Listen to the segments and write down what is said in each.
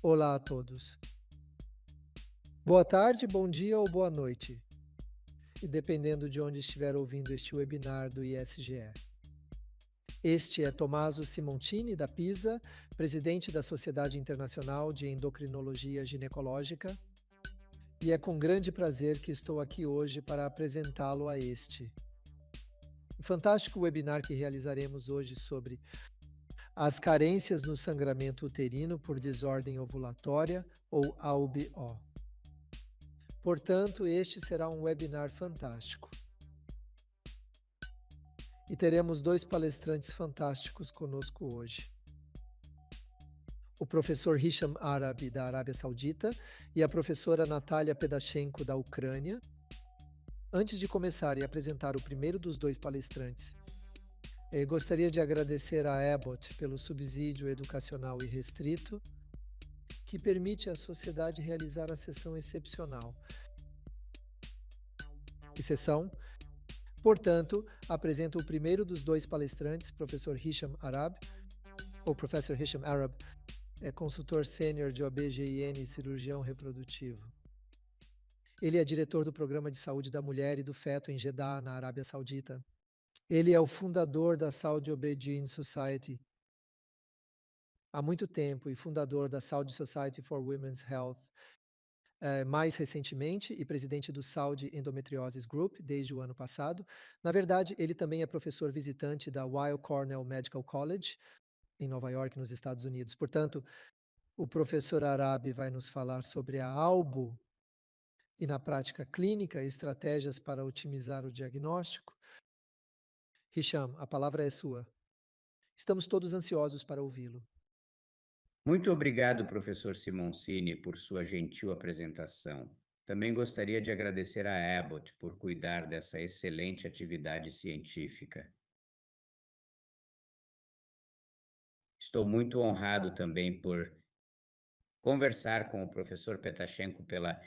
Olá a todos. Boa tarde, bom dia ou boa noite, e dependendo de onde estiver ouvindo este webinar do ISGE. Este é Tommaso Simontini, da PISA, presidente da Sociedade Internacional de Endocrinologia Ginecológica, e é com grande prazer que estou aqui hoje para apresentá-lo a este. O fantástico webinar que realizaremos hoje sobre as carências no sangramento uterino por desordem ovulatória, ou AUBO. Portanto, este será um webinar fantástico. E teremos dois palestrantes fantásticos conosco hoje. O professor Hisham Arab, da Arábia Saudita, e a professora Natália Pedashenko, da Ucrânia. Antes de começar e apresentar o primeiro dos dois palestrantes, gostaria de agradecer à Abbott pelo subsídio educacional irrestrito, que permite à sociedade realizar a sessão excepcional. Portanto, apresento o primeiro dos dois palestrantes, professor Hisham Arab, ou Professor Hisham Arab, é consultor sênior de OB/GYN e cirurgião reprodutivo. Ele é diretor do Programa de Saúde da Mulher e do Feto em Jeddah, na Arábia Saudita. Ele é o fundador da Saudi OB/GYN Society há muito tempo e fundador da Saudi Society for Women's Health, mais recentemente, e presidente do Saudi Endometriosis Group desde o ano passado. Na verdade, ele também é professor visitante da Weill Cornell Medical College, em Nova York, nos Estados Unidos. Portanto, o professor Arabi vai nos falar sobre a ALBO e, na prática clínica, estratégias para otimizar o diagnóstico. Hisham, a palavra é sua. Estamos todos ansiosos para ouvi-lo. Muito obrigado, professor Simoncini, por sua gentil apresentação. Também gostaria de agradecer à Abbott por cuidar dessa excelente atividade científica. Estou muito honrado também por conversar com o professor Petashenko pela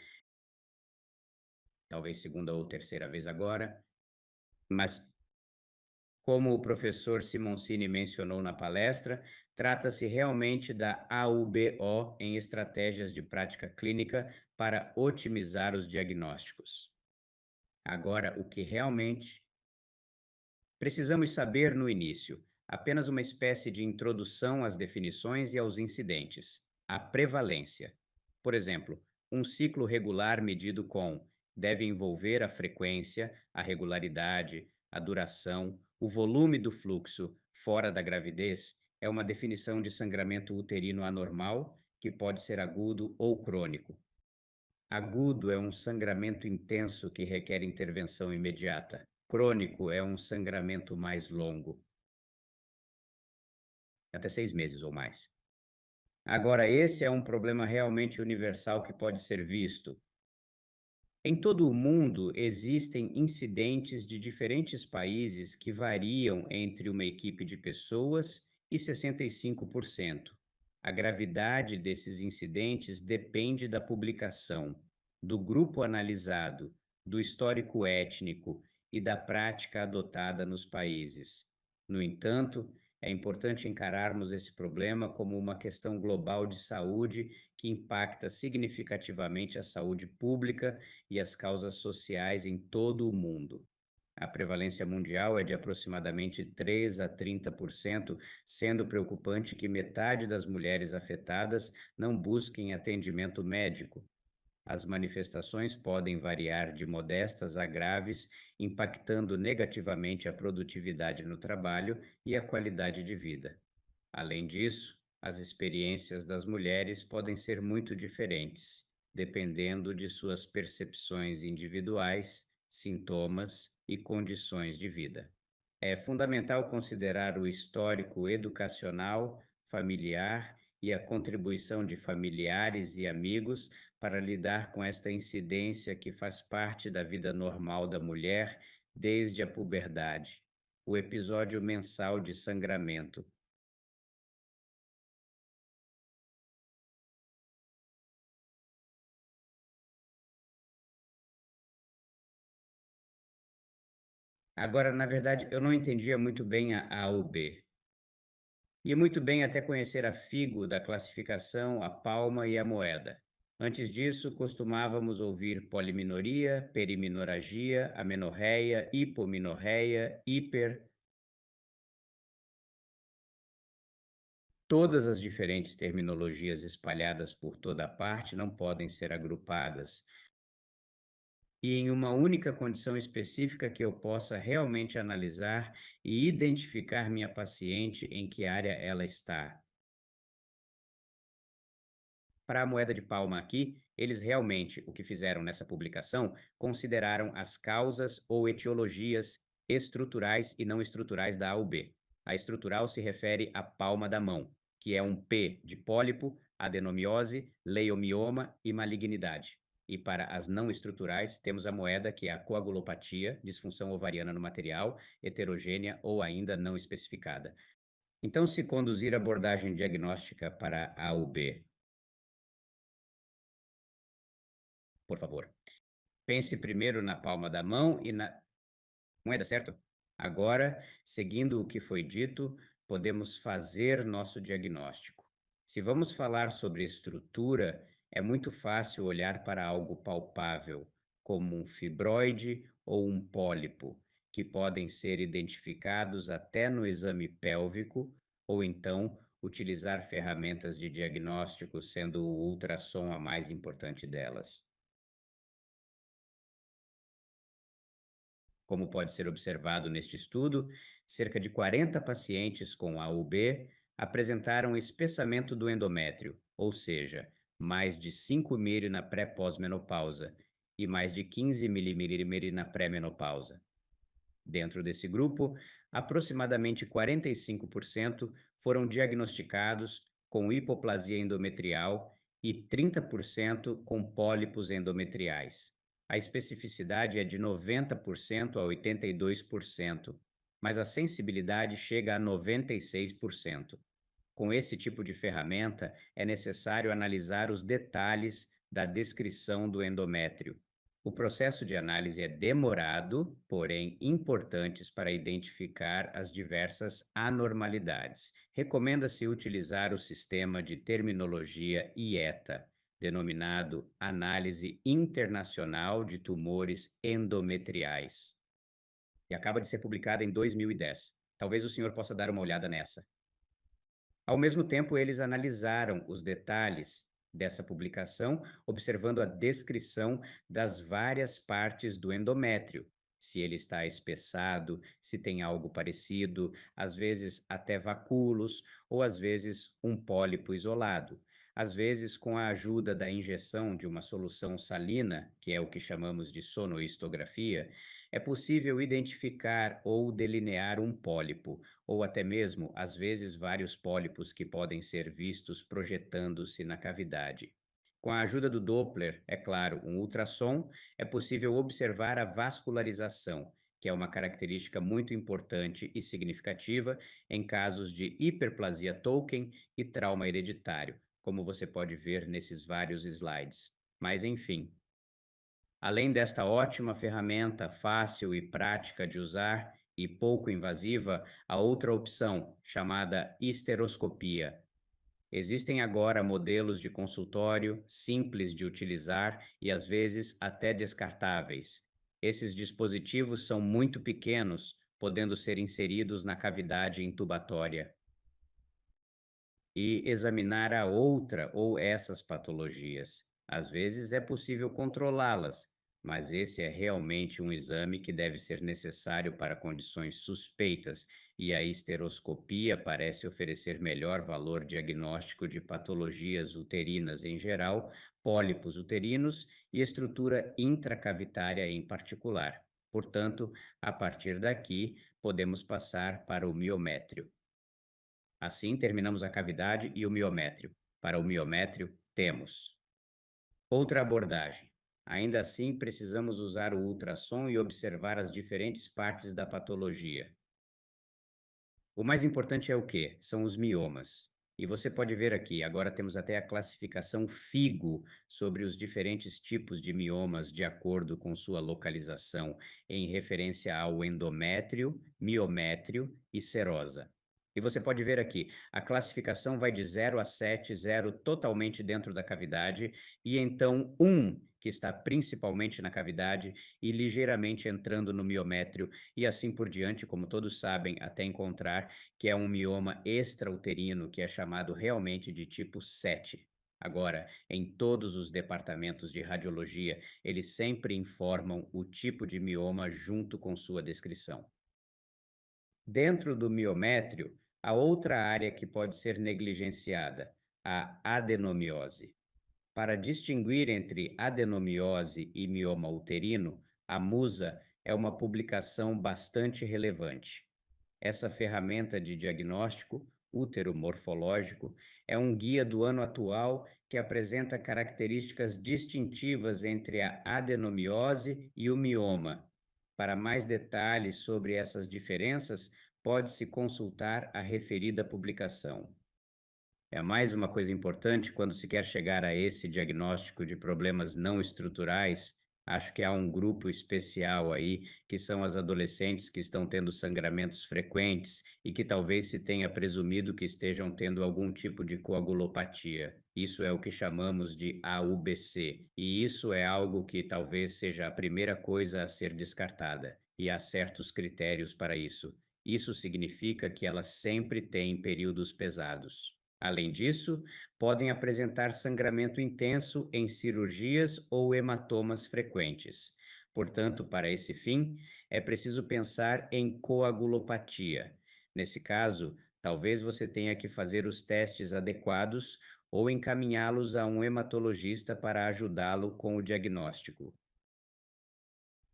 talvez segunda ou terceira vez agora, mas como o professor Simoncini mencionou na palestra, trata-se realmente da AUBO em estratégias de prática clínica para otimizar os diagnósticos. Agora, o que realmente precisamos saber no início, apenas uma espécie de introdução às definições e aos incidentes, a prevalência. Por exemplo, um ciclo regular medido com deve envolver a frequência, a regularidade, a duração, o volume do fluxo fora da gravidez é uma definição de sangramento uterino anormal que pode ser agudo ou crônico. Agudo é um sangramento intenso que requer intervenção imediata. Crônico é um sangramento mais longo, até 6 meses ou mais. Agora, esse é um problema realmente universal que pode ser visto. Em todo o mundo, existem incidentes de diferentes países que variam entre uma equipe de pessoas e 65%. A gravidade desses incidentes depende da publicação, do grupo analisado, do histórico étnico e da prática adotada nos países. No entanto, é importante encararmos esse problema como uma questão global de saúde que impacta significativamente a saúde pública e as causas sociais em todo o mundo. A prevalência mundial é de aproximadamente 3 a 30%, sendo preocupante que metade das mulheres afetadas não busquem atendimento médico. As manifestações podem variar de modestas a graves, impactando negativamente a produtividade no trabalho e a qualidade de vida. Além disso, as experiências das mulheres podem ser muito diferentes, dependendo de suas percepções individuais, sintomas e condições de vida. É fundamental considerar o histórico educacional, familiar e a contribuição de familiares e amigos para lidar com esta incidência que faz parte da vida normal da mulher desde a puberdade. O episódio mensal de sangramento. Agora, na verdade, eu não entendia muito bem a A ou B. E muito bem até conhecer a figo da classificação, a palma e a moeda. Antes disso, costumávamos ouvir poliminoria, periminoragia, amenorreia, hipominorreia, hiper. Todas as diferentes terminologias espalhadas por toda a parte não podem ser agrupadas e em uma única condição específica que eu possa realmente analisar e identificar minha paciente em que área ela está. Para a moeda de palma aqui, eles realmente, o que fizeram nessa publicação, consideraram as causas ou etiologias estruturais e não estruturais da AUB. A estrutural se refere à palma da mão, que é um P de pólipo, adenomiose, leiomioma e malignidade. E para as não estruturais, temos a moeda, que é a coagulopatia, disfunção ovariana no material, heterogênea ou ainda não especificada. Então, se conduzir abordagem diagnóstica para a AUB, por favor. Pense primeiro na palma da mão e na moeda, certo? Agora, seguindo o que foi dito, podemos fazer nosso diagnóstico. Se vamos falar sobre estrutura, é muito fácil olhar para algo palpável, como um fibroide ou um pólipo, que podem ser identificados até no exame pélvico, ou então utilizar ferramentas de diagnóstico, sendo o ultrassom a mais importante delas. Como pode ser observado neste estudo, cerca de 40 pacientes com AUB apresentaram espessamento do endométrio, ou seja, mais de 5 mm na pré-pós-menopausa e mais de 15 mm na pré-menopausa. Dentro desse grupo, aproximadamente 45% foram diagnosticados com hipoplasia endometrial e 30% com pólipos endometriais. A especificidade é de 90% a 82%, mas a sensibilidade chega a 96%. Com esse tipo de ferramenta, é necessário analisar os detalhes da descrição do endométrio. O processo de análise é demorado, porém importantes para identificar as diversas anormalidades. Recomenda-se utilizar o sistema de terminologia IETA, denominado Análise Internacional de Tumores Endometriais, e acaba de ser publicada em 2010. Talvez o senhor possa dar uma olhada nessa. Ao mesmo tempo, eles analisaram os detalhes dessa publicação, observando a descrição das várias partes do endométrio, se ele está espessado, se tem algo parecido, às vezes até vacúolos, ou às vezes um pólipo isolado. Às vezes, com a ajuda da injeção de uma solução salina, que é o que chamamos de sonohistografia, é possível identificar ou delinear um pólipo, ou até mesmo, às vezes, vários pólipos que podem ser vistos projetando-se na cavidade. Com a ajuda do Doppler, é claro, um ultrassom, é possível observar a vascularização, que é uma característica muito importante e significativa em casos de hiperplasia Tolkien e trauma hereditário, como você pode ver nesses vários slides. Mas, enfim, além desta ótima ferramenta fácil e prática de usar e pouco invasiva, há outra opção, chamada histeroscopia. Existem agora modelos de consultório simples de utilizar e às vezes até descartáveis. Esses dispositivos são muito pequenos, podendo ser inseridos na cavidade intubatória e examinar a outra ou essas patologias. Às vezes é possível controlá-las, mas esse é realmente um exame que deve ser necessário para condições suspeitas, e a histeroscopia parece oferecer melhor valor diagnóstico de patologias uterinas em geral, pólipos uterinos e estrutura intracavitária em particular. Portanto, a partir daqui, podemos passar para o miométrio. Assim, terminamos a cavidade e o miométrio. Para o miométrio, temos outra abordagem. Ainda assim, precisamos usar o ultrassom e observar as diferentes partes da patologia. O mais importante é o quê? São os miomas. E você pode ver aqui, agora temos até a classificação FIGO sobre os diferentes tipos de miomas de acordo com sua localização, em referência ao endométrio, miométrio e serosa. E você pode ver aqui, a classificação vai de 0 a 7, 0 totalmente dentro da cavidade, e então 1, que está principalmente na cavidade e ligeiramente entrando no miométrio, e assim por diante, como todos sabem, até encontrar que é um mioma extrauterino, que é chamado realmente de tipo 7. Agora, em todos os departamentos de radiologia, eles sempre informam o tipo de mioma junto com sua descrição. Dentro do miométrio, a outra área que pode ser negligenciada, a adenomiose. Para distinguir entre adenomiose e mioma uterino, a MUSA é uma publicação bastante relevante. Essa ferramenta de diagnóstico útero morfológico é um guia do ano atual que apresenta características distintivas entre a adenomiose e o mioma. Para mais detalhes sobre essas diferenças, pode-se consultar a referida publicação. É mais uma coisa importante quando se quer chegar a esse diagnóstico de problemas não estruturais. Acho que há um grupo especial aí, que são as adolescentes que estão tendo sangramentos frequentes e que talvez se tenha presumido que estejam tendo algum tipo de coagulopatia. Isso é o que chamamos de AUBC, e isso é algo que talvez seja a primeira coisa a ser descartada, e há certos critérios para isso. Isso significa que elas sempre têm períodos pesados. Além disso, podem apresentar sangramento intenso em cirurgias ou hematomas frequentes. Portanto, para esse fim, é preciso pensar em coagulopatia. Nesse caso, talvez você tenha que fazer os testes adequados ou encaminhá-los a um hematologista para ajudá-lo com o diagnóstico.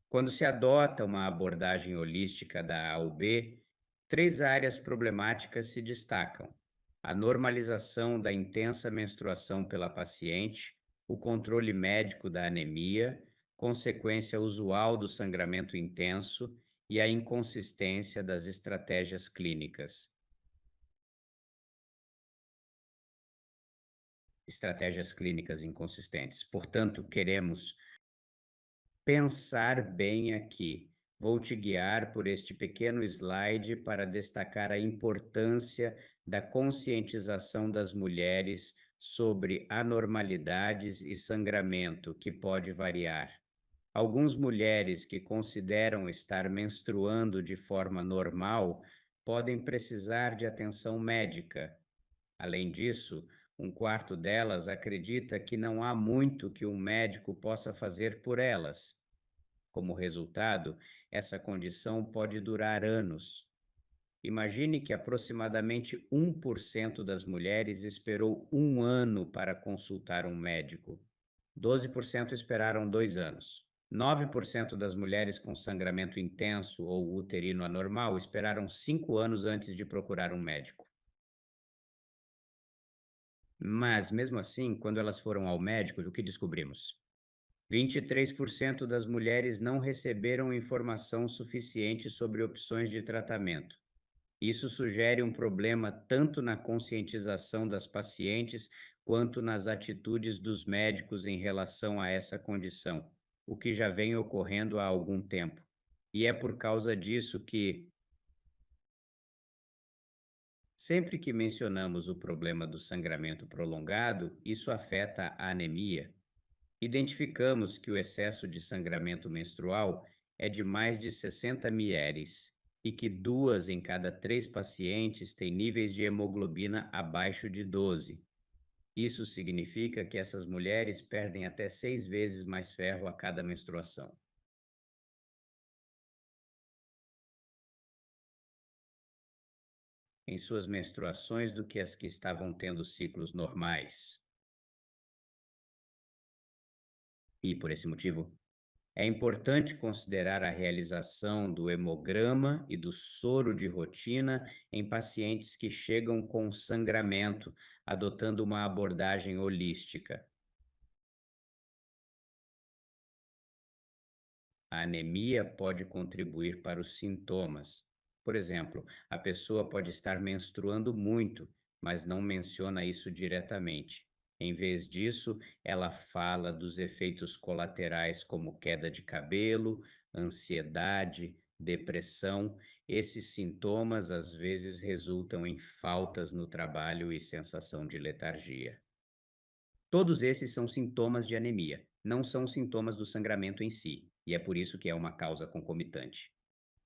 Quando se adota uma abordagem holística da AUB, três áreas problemáticas se destacam: a normalização da intensa menstruação pela paciente, o controle médico da anemia, consequência usual do sangramento intenso e a inconsistência das estratégias clínicas. Estratégias clínicas inconsistentes. Portanto, queremos pensar bem aqui. Vou te guiar por este pequeno slide para destacar a importância da conscientização das mulheres sobre anormalidades e sangramento, que pode variar. Algumas mulheres que consideram estar menstruando de forma normal podem precisar de atenção médica. Além disso, um quarto delas acredita que não há muito que um médico possa fazer por elas. Como resultado, essa condição pode durar anos. Imagine que aproximadamente 1% das mulheres esperou um ano para consultar um médico. 12% esperaram 2 anos. 9% das mulheres com sangramento intenso ou uterino anormal esperaram 5 anos antes de procurar um médico. Mas, mesmo assim, quando elas foram ao médico, o que descobrimos? 23% das mulheres não receberam informação suficiente sobre opções de tratamento. Isso sugere um problema tanto na conscientização das pacientes quanto nas atitudes dos médicos em relação a essa condição, o que já vem ocorrendo há algum tempo. E é por causa disso que, sempre que mencionamos o problema do sangramento prolongado, isso afeta a anemia. Identificamos que o excesso de sangramento menstrual é de mais de 60 mieres e que 2 em cada 3 pacientes têm níveis de hemoglobina abaixo de 12. Isso significa que essas mulheres perdem até 6 vezes mais ferro a cada menstruação. Em suas menstruações do que as que estavam tendo ciclos normais. E, por esse motivo, é importante considerar a realização do hemograma e do soro de rotina em pacientes que chegam com sangramento, adotando uma abordagem holística. A anemia pode contribuir para os sintomas. Por exemplo, a pessoa pode estar menstruando muito, mas não menciona isso diretamente. Em vez disso, ela fala dos efeitos colaterais como queda de cabelo, ansiedade, depressão esses sintomas às vezes resultam em faltas no trabalho e sensação de letargia. Todos esses são sintomas de anemia, não são sintomas do sangramento em si, e é por isso que é uma causa concomitante.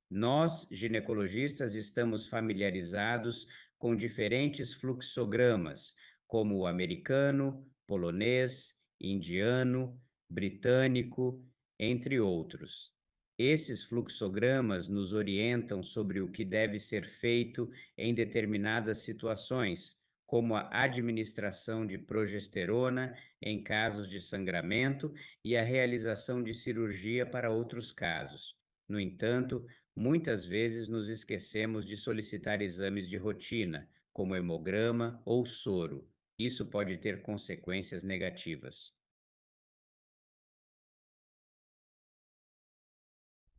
Nós, ginecologistas, estamos familiarizados com diferentes fluxogramas, como o americano, polonês, indiano, britânico, entre outros. Esses fluxogramas nos orientam sobre o que deve ser feito em determinadas situações, como a administração de progesterona em casos de sangramento e a realização de cirurgia para outros casos. No entanto, muitas vezes nos esquecemos de solicitar exames de rotina, como hemograma ou soro. Isso pode ter consequências negativas.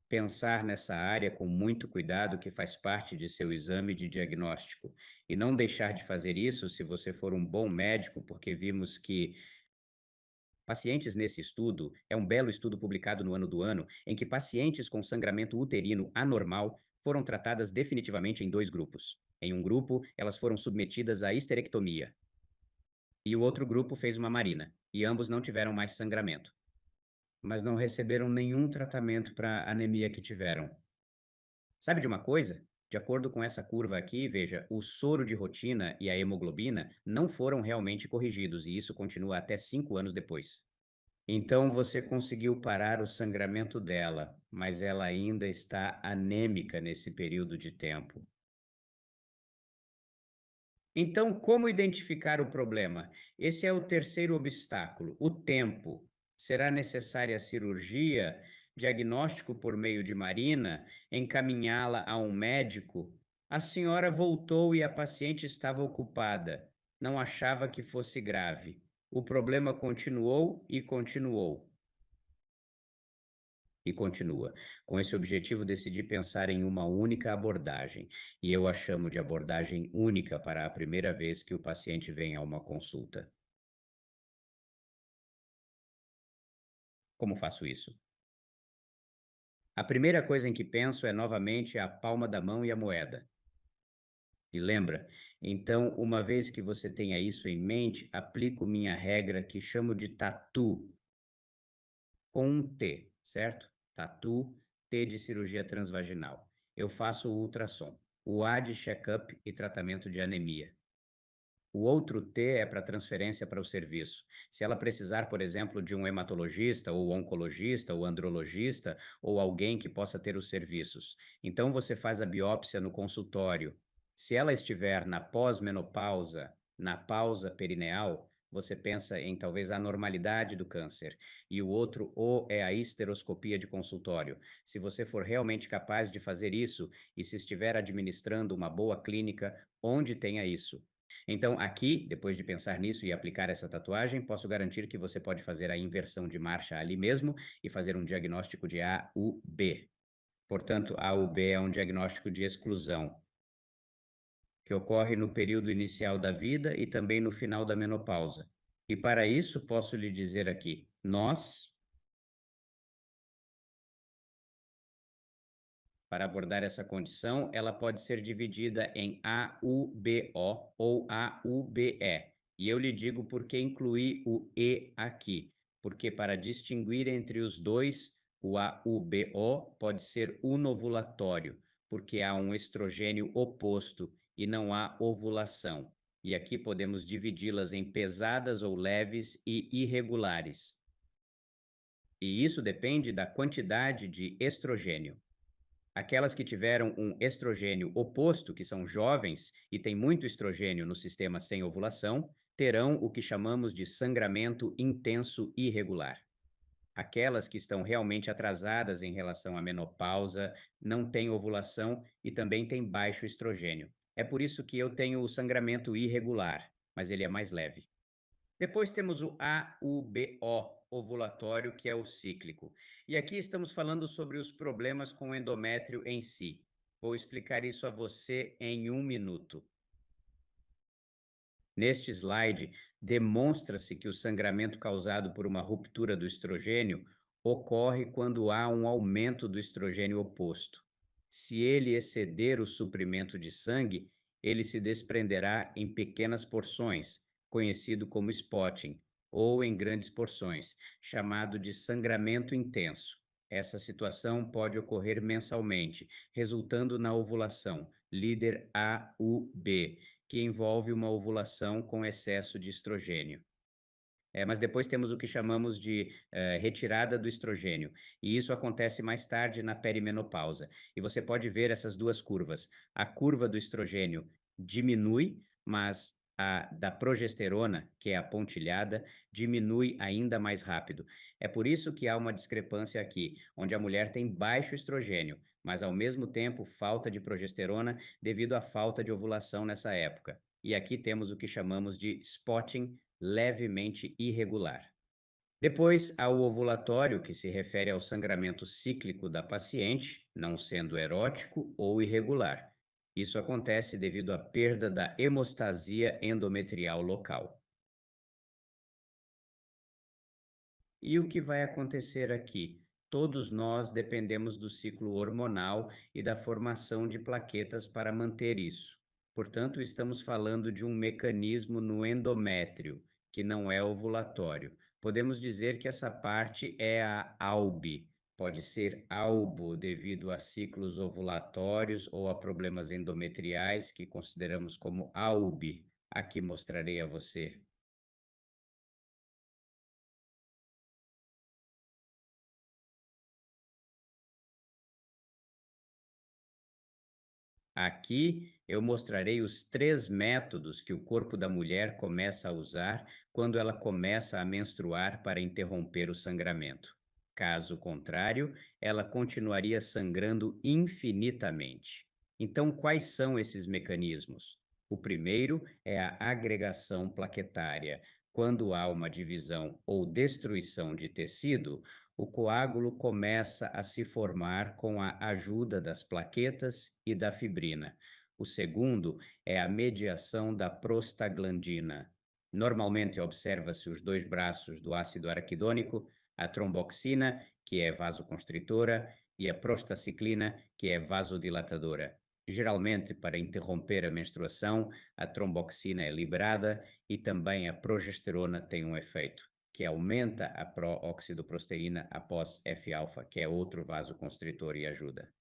Pensar nessa área com muito cuidado, que faz parte de seu exame de diagnóstico, e não deixar de fazer isso se você for um bom médico, porque vimos que pacientes nesse estudo, é um belo estudo publicado no Ano do Ano, em que pacientes com sangramento uterino anormal foram tratadas definitivamente em dois grupos. Em um grupo, elas foram submetidas à histerectomia, e o outro grupo fez uma marina, e ambos não tiveram mais sangramento, mas não receberam nenhum tratamento para a anemia que tiveram. Sabe de uma coisa? De acordo com essa curva aqui, veja, o soro de rotina e a hemoglobina não foram realmente corrigidos, e isso continua até 5 anos depois. Então você conseguiu parar o sangramento dela, mas ela ainda está anêmica nesse período de tempo. Então, como identificar o problema? Esse é o terceiro obstáculo, o tempo. Será necessária cirurgia, diagnóstico por meio de marina, encaminhá-la a um médico? A senhora voltou e a paciente estava ocupada. Não achava que fosse grave. O problema continuou e continuou. E continua. Com esse objetivo, decidi pensar em uma única abordagem, e eu a chamo de abordagem única para a primeira vez que o paciente vem a uma consulta. Como faço isso? A primeira coisa em que penso é novamente a palma da mão e a moeda. E lembra? Então, uma vez que você tenha isso em mente, aplico minha regra que chamo de tatu, com um T, certo? Tatu, T de cirurgia transvaginal. Eu faço o ultrassom. O A de check-up e tratamento de anemia. O outro T é para transferência para o serviço. Se ela precisar, por exemplo, de um hematologista, ou oncologista, ou andrologista, ou alguém que possa ter os serviços. Então você faz a biópsia no consultório. Se ela estiver na pós-menopausa, na pausa perineal, você pensa em talvez a normalidade do câncer. E o outro O é a histeroscopia de consultório. Se você for realmente capaz de fazer isso, e se estiver administrando uma boa clínica onde tenha isso. Então, aqui, depois de pensar nisso e aplicar essa tatuagem, posso garantir que você pode fazer a inversão de marcha ali mesmo e fazer um diagnóstico de AUB. Portanto, AUB é um diagnóstico de exclusão, que ocorre no período inicial da vida e também no final da menopausa. E para isso, posso lhe dizer aqui, para abordar essa condição, ela pode ser dividida em AUBO ou AUBE. E eu lhe digo por que incluí o E aqui. Porque para distinguir entre os dois, o AUBO pode ser unovulatório, porque há um estrogênio oposto e não há ovulação. E aqui podemos dividi-las em pesadas ou leves e irregulares. E isso depende da quantidade de estrogênio. Aquelas que tiveram um estrogênio oposto, que são jovens e têm muito estrogênio no sistema sem ovulação, terão o que chamamos de sangramento intenso irregular. Aquelas que estão realmente atrasadas em relação à menopausa, não têm ovulação e também têm baixo estrogênio. É por isso que eu tenho o sangramento irregular, mas ele é mais leve. Depois temos o AUBO, ovulatório, que é o cíclico. E aqui estamos falando sobre os problemas com o endométrio em si. Vou explicar isso a você em 1 minuto. Neste slide, demonstra-se que o sangramento causado por uma ruptura do estrogênio ocorre quando há um aumento do estrogênio oposto. Se ele exceder o suprimento de sangue, ele se desprenderá em pequenas porções, conhecido como spotting, ou em grandes porções, chamado de sangramento intenso. Essa situação pode ocorrer mensalmente, resultando na ovulação, líder AUB, que envolve uma ovulação com excesso de estrogênio. Mas depois temos o que chamamos de retirada do estrogênio, e isso acontece mais tarde na perimenopausa. E você pode ver essas duas curvas. A curva do estrogênio diminui, mas a da progesterona, que é a pontilhada, diminui ainda mais rápido. É por isso que há uma discrepância aqui, onde a mulher tem baixo estrogênio, mas ao mesmo tempo falta de progesterona devido à falta de ovulação nessa época. E aqui temos o que chamamos de spotting levemente irregular. Depois, há o ovulatório, que se refere ao sangramento cíclico da paciente, não sendo erótico ou irregular. Isso acontece devido à perda da hemostasia endometrial local. E o que vai acontecer aqui? Todos nós dependemos do ciclo hormonal e da formação de plaquetas para manter isso. Portanto, estamos falando de um mecanismo no endométrio, que não é ovulatório. Podemos dizer que essa parte é a ALB. Pode ser albo devido a ciclos ovulatórios ou a problemas endometriais, que consideramos como ALB. Aqui mostrarei a você. Aqui eu mostrarei os 3 métodos que o corpo da mulher começa a usar quando ela começa a menstruar para interromper o sangramento. Caso contrário, ela continuaria sangrando infinitamente. Então, quais são esses mecanismos? O primeiro é a agregação plaquetária. Quando há uma divisão ou destruição de tecido, o coágulo começa a se formar com a ajuda das plaquetas e da fibrina. O segundo é a mediação da prostaglandina. Normalmente observa-se os dois braços do ácido araquidônico, a tromboxina, que é vasoconstritora, e a prostaciclina, que é vasodilatadora. Geralmente, para interromper a menstruação, a tromboxina é liberada e também a progesterona tem um efeito que aumenta a pró-oxidoprosteína após F-alfa, que é outro vasoconstritor e ajuda.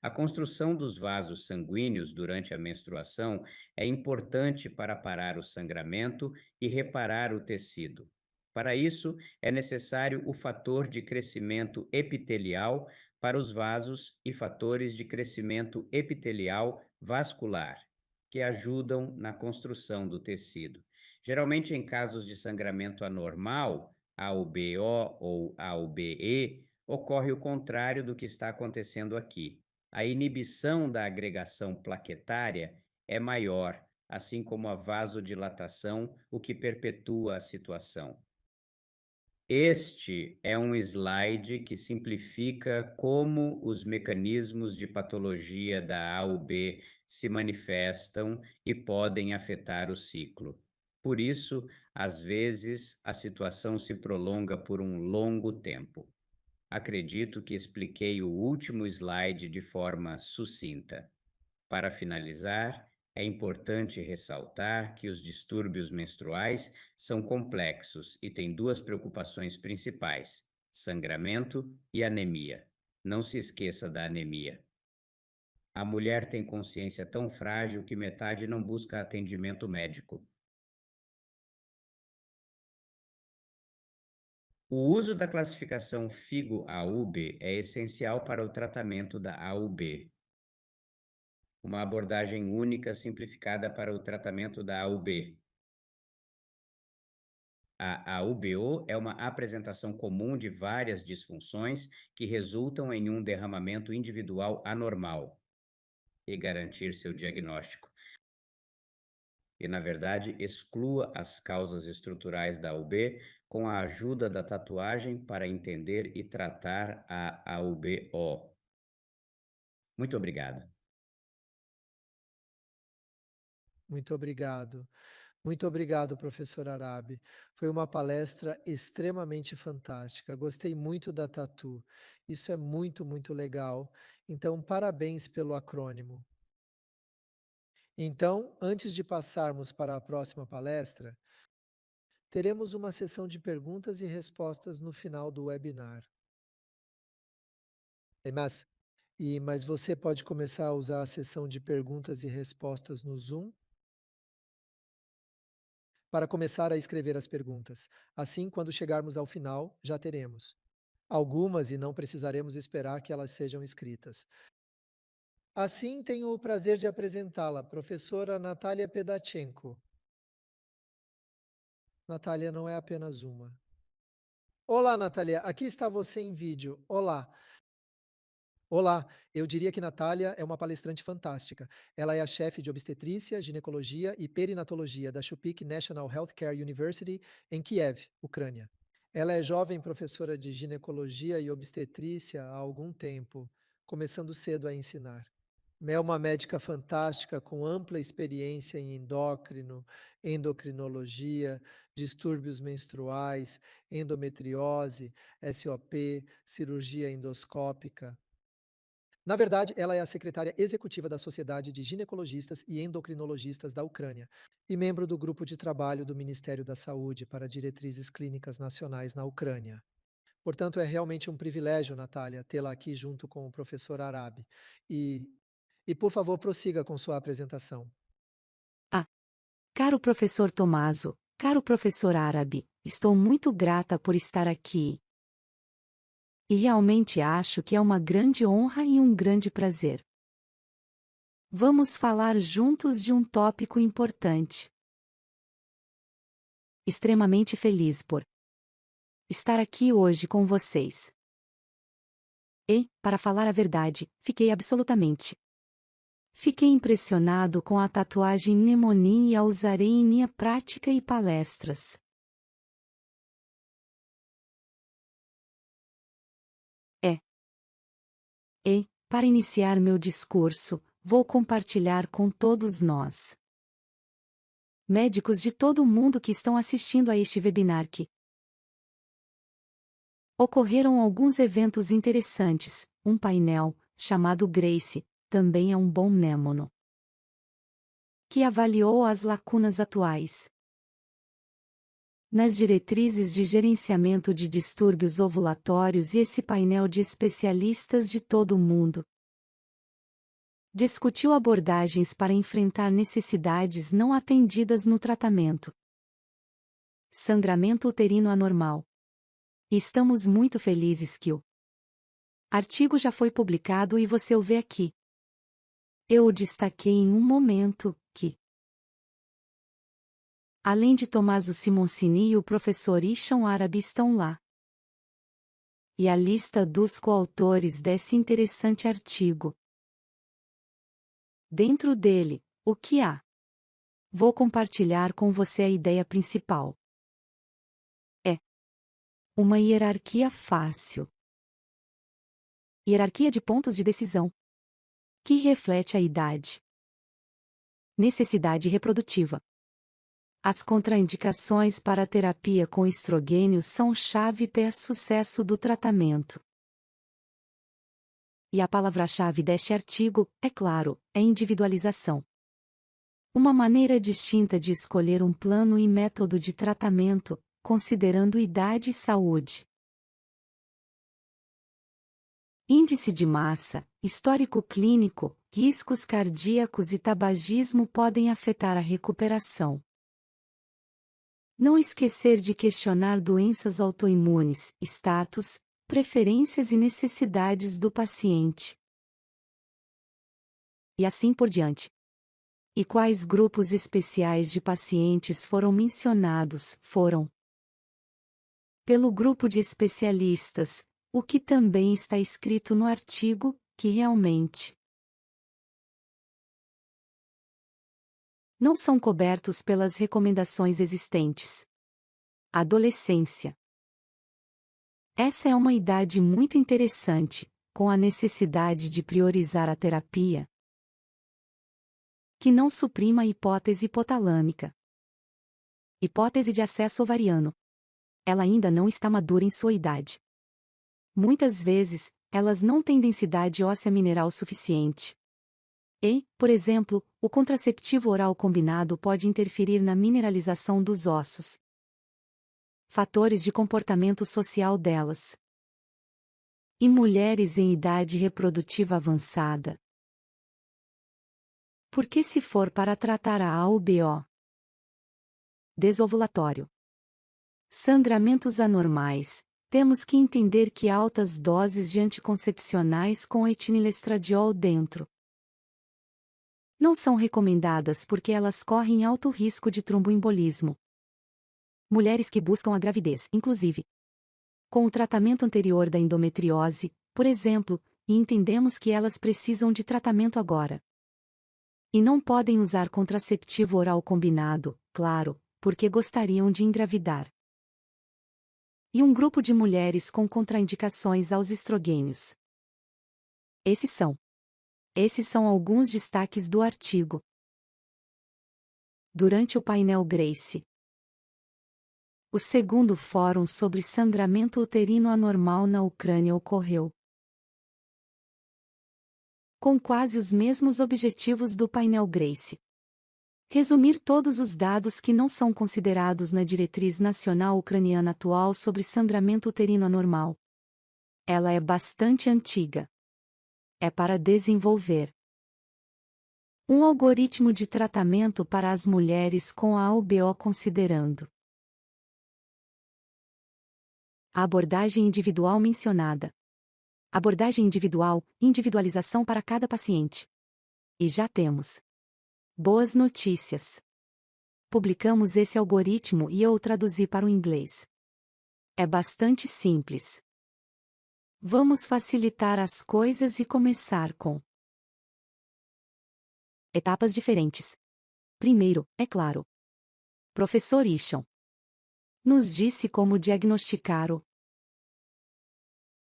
A construção dos vasos sanguíneos durante a menstruação é importante para parar o sangramento e reparar o tecido. Para isso, é necessário o fator de crescimento epitelial para os vasos e fatores de crescimento epitelial vascular, que ajudam na construção do tecido. Geralmente, em casos de sangramento anormal, AUBO ou AUBE, ocorre o contrário do que está acontecendo aqui. A inibição da agregação plaquetária é maior, assim como a vasodilatação, o que perpetua a situação. Este é um slide que simplifica como os mecanismos de patologia da AUB se manifestam e podem afetar o ciclo. Por isso, às vezes, a situação se prolonga por um longo tempo. Acredito que expliquei o último slide de forma sucinta. Para finalizar, é importante ressaltar que os distúrbios menstruais são complexos e têm duas preocupações principais: sangramento e anemia. Não se esqueça da anemia. A mulher tem consciência tão frágil que metade não busca atendimento médico. O uso da classificação FIGO-AUB é essencial para o tratamento da AUB. Uma abordagem única simplificada para o tratamento da AUB. A AUBO é uma apresentação comum de várias disfunções que resultam em um derramamento individual anormal e garantir seu diagnóstico. E, na verdade, exclua as causas estruturais da AUB com a ajuda da tatuagem para entender e tratar a AUBO. Muito obrigado. Muito obrigado. Muito obrigado, professor Arabi. Foi uma palestra extremamente fantástica. Gostei muito da Tatu. Isso é muito, muito legal. Então, parabéns pelo acrônimo. Então, antes de passarmos para a próxima palestra, teremos uma sessão de perguntas e respostas no final do webinar. Mas, mas você pode começar a usar a sessão de perguntas e respostas no Zoom para começar a escrever as perguntas. Assim, quando chegarmos ao final, já teremos algumas e não precisaremos esperar que elas sejam escritas. Assim, tenho o prazer de apresentá-la, professora Natália Pedachenko. Natália não é apenas uma. Olá, Natália, aqui está você em vídeo. Olá. Olá, eu diria que Natália é uma palestrante fantástica. Ela é a chefe de obstetrícia, ginecologia e perinatologia da Chupik National Healthcare University em Kiev, Ucrânia. Ela é jovem professora de ginecologia e obstetrícia há algum tempo, começando cedo a ensinar. É uma médica fantástica com ampla experiência em endócrino, endocrinologia, distúrbios menstruais, endometriose, SOP, cirurgia endoscópica. Na verdade, ela é a secretária executiva da Sociedade de Ginecologistas e Endocrinologistas da Ucrânia e membro do grupo de trabalho do Ministério da Saúde para diretrizes clínicas nacionais na Ucrânia. Portanto, é realmente um privilégio, Natália, tê-la aqui junto com o professor Arabi. E, por favor, prossiga com sua apresentação. Ah, caro professor Tomaso, caro professor Arabi, estou muito grata por estar aqui. E realmente acho que é uma grande honra e um grande prazer. Vamos falar juntos de um tópico importante. Extremamente feliz por estar aqui hoje com vocês. E, para falar a verdade, fiquei impressionado com a tatuagem Mnemonin e a usarei em minha prática e palestras. E, para iniciar meu discurso, vou compartilhar com todos nós, médicos de todo o mundo que estão assistindo a este webinar que ocorreram alguns eventos interessantes. Um painel, chamado Grace, também é um bom mnemono, que avaliou as lacunas atuais nas diretrizes de gerenciamento de distúrbios ovulatórios, e esse painel de especialistas de todo o mundo discutiu abordagens para enfrentar necessidades não atendidas no tratamento. Sangramento uterino anormal. E estamos muito felizes que o artigo já foi publicado e você o vê aqui. Eu o destaquei em um momento que, além de Tommaso Simoncini e o professor Hisham Arabi estão lá. E a lista dos coautores desse interessante artigo. Dentro dele, o que há? Vou compartilhar com você a ideia principal. É uma hierarquia fácil. Hierarquia de pontos de decisão, que reflete a idade, necessidade reprodutiva. As contraindicações para a terapia com estrogênio são chave para o sucesso do tratamento. E a palavra-chave deste artigo, é claro, é individualização. Uma maneira distinta de escolher um plano e método de tratamento, considerando idade e saúde. Índice de massa, histórico clínico, riscos cardíacos e tabagismo podem afetar a recuperação. Não esquecer de questionar doenças autoimunes, status, preferências e necessidades do paciente. E assim por diante. E quais grupos especiais de pacientes foram mencionados? Foram pelo grupo de especialistas, o que também está escrito no artigo, que realmente não são cobertos pelas recomendações existentes. Adolescência. Essa é uma idade muito interessante, com a necessidade de priorizar a terapia que não suprima a hipótese hipotalâmica. Hipótese de acesso ovariano. Ela ainda não está madura em sua idade. Muitas vezes, elas não têm densidade óssea mineral suficiente. E, por exemplo, o contraceptivo oral combinado pode interferir na mineralização dos ossos. Fatores de comportamento social delas. E mulheres em idade reprodutiva avançada. Porque se for para tratar a AUBO. Desovulatório. Sangramentos anormais. Temos que entender que altas doses de anticoncepcionais com etinilestradiol dentro não são recomendadas porque elas correm alto risco de tromboembolismo. Mulheres que buscam a gravidez, inclusive com o tratamento anterior da endometriose, por exemplo, e entendemos que elas precisam de tratamento agora. E não podem usar contraceptivo oral combinado, claro, porque gostariam de engravidar. E um grupo de mulheres com contraindicações aos estrogênios. Esses são alguns destaques do artigo. Durante o painel Grace. O segundo fórum sobre sangramento uterino anormal na Ucrânia ocorreu. Com quase os mesmos objetivos do painel Grace. Resumir todos os dados que não são considerados na diretriz nacional ucraniana atual sobre sangramento uterino anormal. Ela é bastante antiga. É para desenvolver um algoritmo de tratamento para as mulheres com a AUBO considerando a abordagem individual mencionada. Abordagem individual, individualização para cada paciente. E já temos boas notícias. Publicamos esse algoritmo e eu o traduzi para o inglês. É bastante simples. Vamos facilitar as coisas e começar com etapas diferentes. Primeiro, é claro, Professor Hisham nos disse como diagnosticar o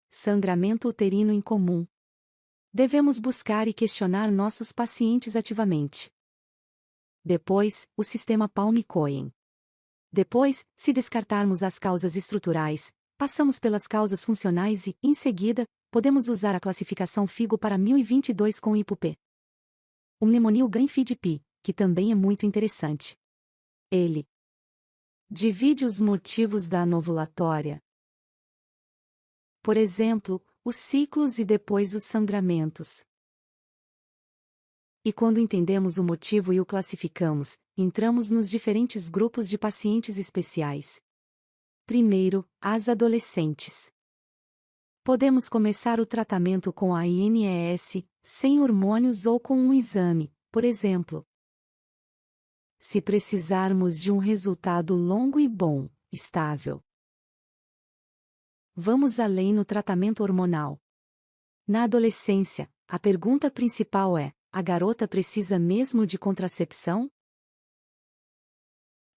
sangramento uterino incomum. Devemos buscar e questionar nossos pacientes ativamente. Depois, o sistema Palm-Cohen. Depois, se descartarmos as causas estruturais, passamos pelas causas funcionais e, em seguida, podemos usar a classificação FIGO para 1022 com IPUP. O mnemonil GAN-FIDP, que também é muito interessante. Ele divide os motivos da anovulatória. Por exemplo, os ciclos e depois os sangramentos. E quando entendemos o motivo e o classificamos, entramos nos diferentes grupos de pacientes especiais. Primeiro, as adolescentes. Podemos começar o tratamento com a INES, sem hormônios ou com um exame, por exemplo. Se precisarmos de um resultado longo e bom, estável. Vamos além no tratamento hormonal. Na adolescência, a pergunta principal é: a garota precisa mesmo de contracepção?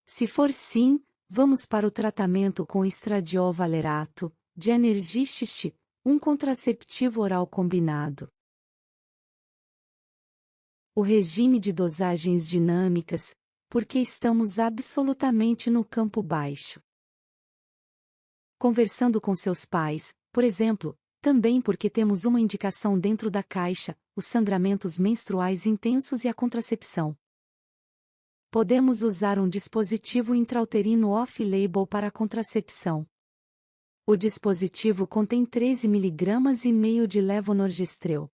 Se for sim, vamos para o tratamento com estradiol valerato, de Energist, um contraceptivo oral combinado. O regime de dosagens dinâmicas, porque estamos absolutamente no campo baixo. Conversando com seus pais, por exemplo, também porque temos uma indicação dentro da caixa, os sangramentos menstruais intensos e a contracepção. Podemos usar um dispositivo intrauterino off-label para a contracepção. O dispositivo contém 13 mg de levonorgestrel.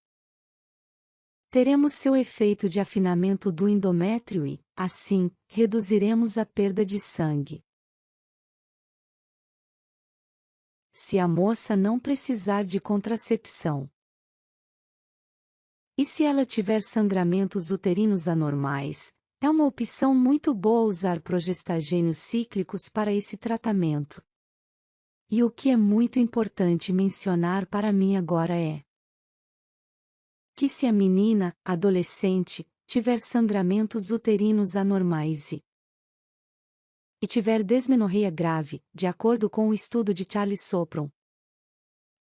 Teremos seu efeito de afinamento do endométrio e, assim, reduziremos a perda de sangue. Se a moça não precisar de contracepção. E se ela tiver sangramentos uterinos anormais, é uma opção muito boa usar progestagênios cíclicos para esse tratamento. E o que é muito importante mencionar para mim agora é que se a menina, adolescente, tiver sangramentos uterinos anormais e tiver desmenorreia grave, de acordo com o estudo de Charles Sopron,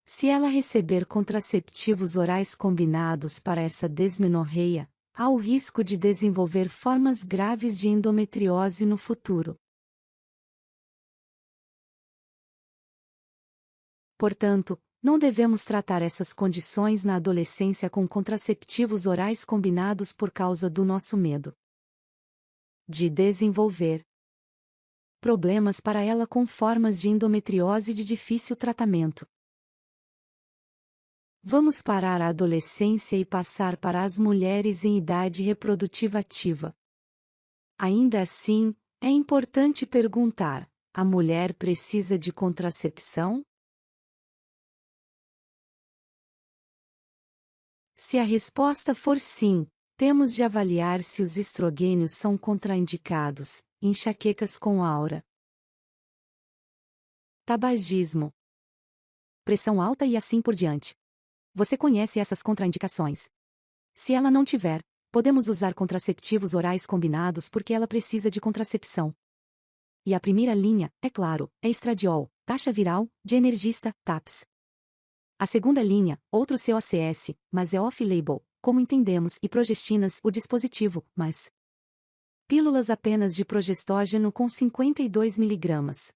se ela receber contraceptivos orais combinados para essa desmenorreia, há o risco de desenvolver formas graves de endometriose no futuro. Portanto, não devemos tratar essas condições na adolescência com contraceptivos orais combinados por causa do nosso medo de desenvolver problemas para ela com formas de endometriose de difícil tratamento. Vamos parar a adolescência e passar para as mulheres em idade reprodutiva ativa. Ainda assim, é importante perguntar: a mulher precisa de contracepção? Se a resposta for sim, temos de avaliar se os estrogênios são contraindicados, enxaquecas com aura, tabagismo, pressão alta e assim por diante. Você conhece essas contraindicações. Se ela não tiver, podemos usar contraceptivos orais combinados porque ela precisa de contracepção. E a primeira linha, é claro, é estradiol, taxa viral, de energista, TAPS. A segunda linha, outro COCS, mas é off-label, como entendemos, e progestinas, o dispositivo, mas pílulas apenas de progestógeno com 52 mg.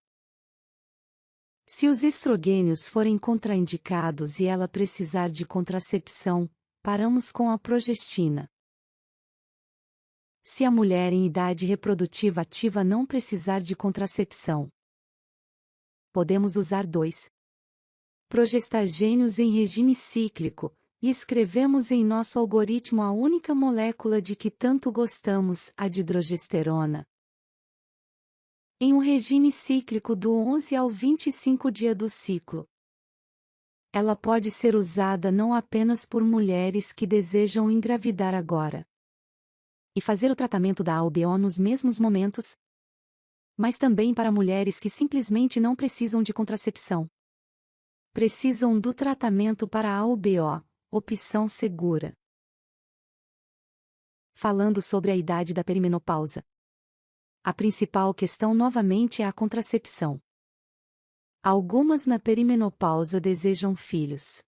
Se os estrogênios forem contraindicados e ela precisar de contracepção, paramos com a progestina. Se a mulher em idade reprodutiva ativa não precisar de contracepção, podemos usar 2 progestagênios em regime cíclico, e escrevemos em nosso algoritmo a única molécula de que tanto gostamos, a dihidrogesterona. Em um regime cíclico do 11 ao 25 dia do ciclo. Ela pode ser usada não apenas por mulheres que desejam engravidar agora e fazer o tratamento da AUBO nos mesmos momentos, mas também para mulheres que simplesmente não precisam de contracepção. Precisam do tratamento para a AUBO, opção segura. Falando sobre a idade da perimenopausa. A principal questão novamente é a contracepção. Algumas na perimenopausa desejam filhos.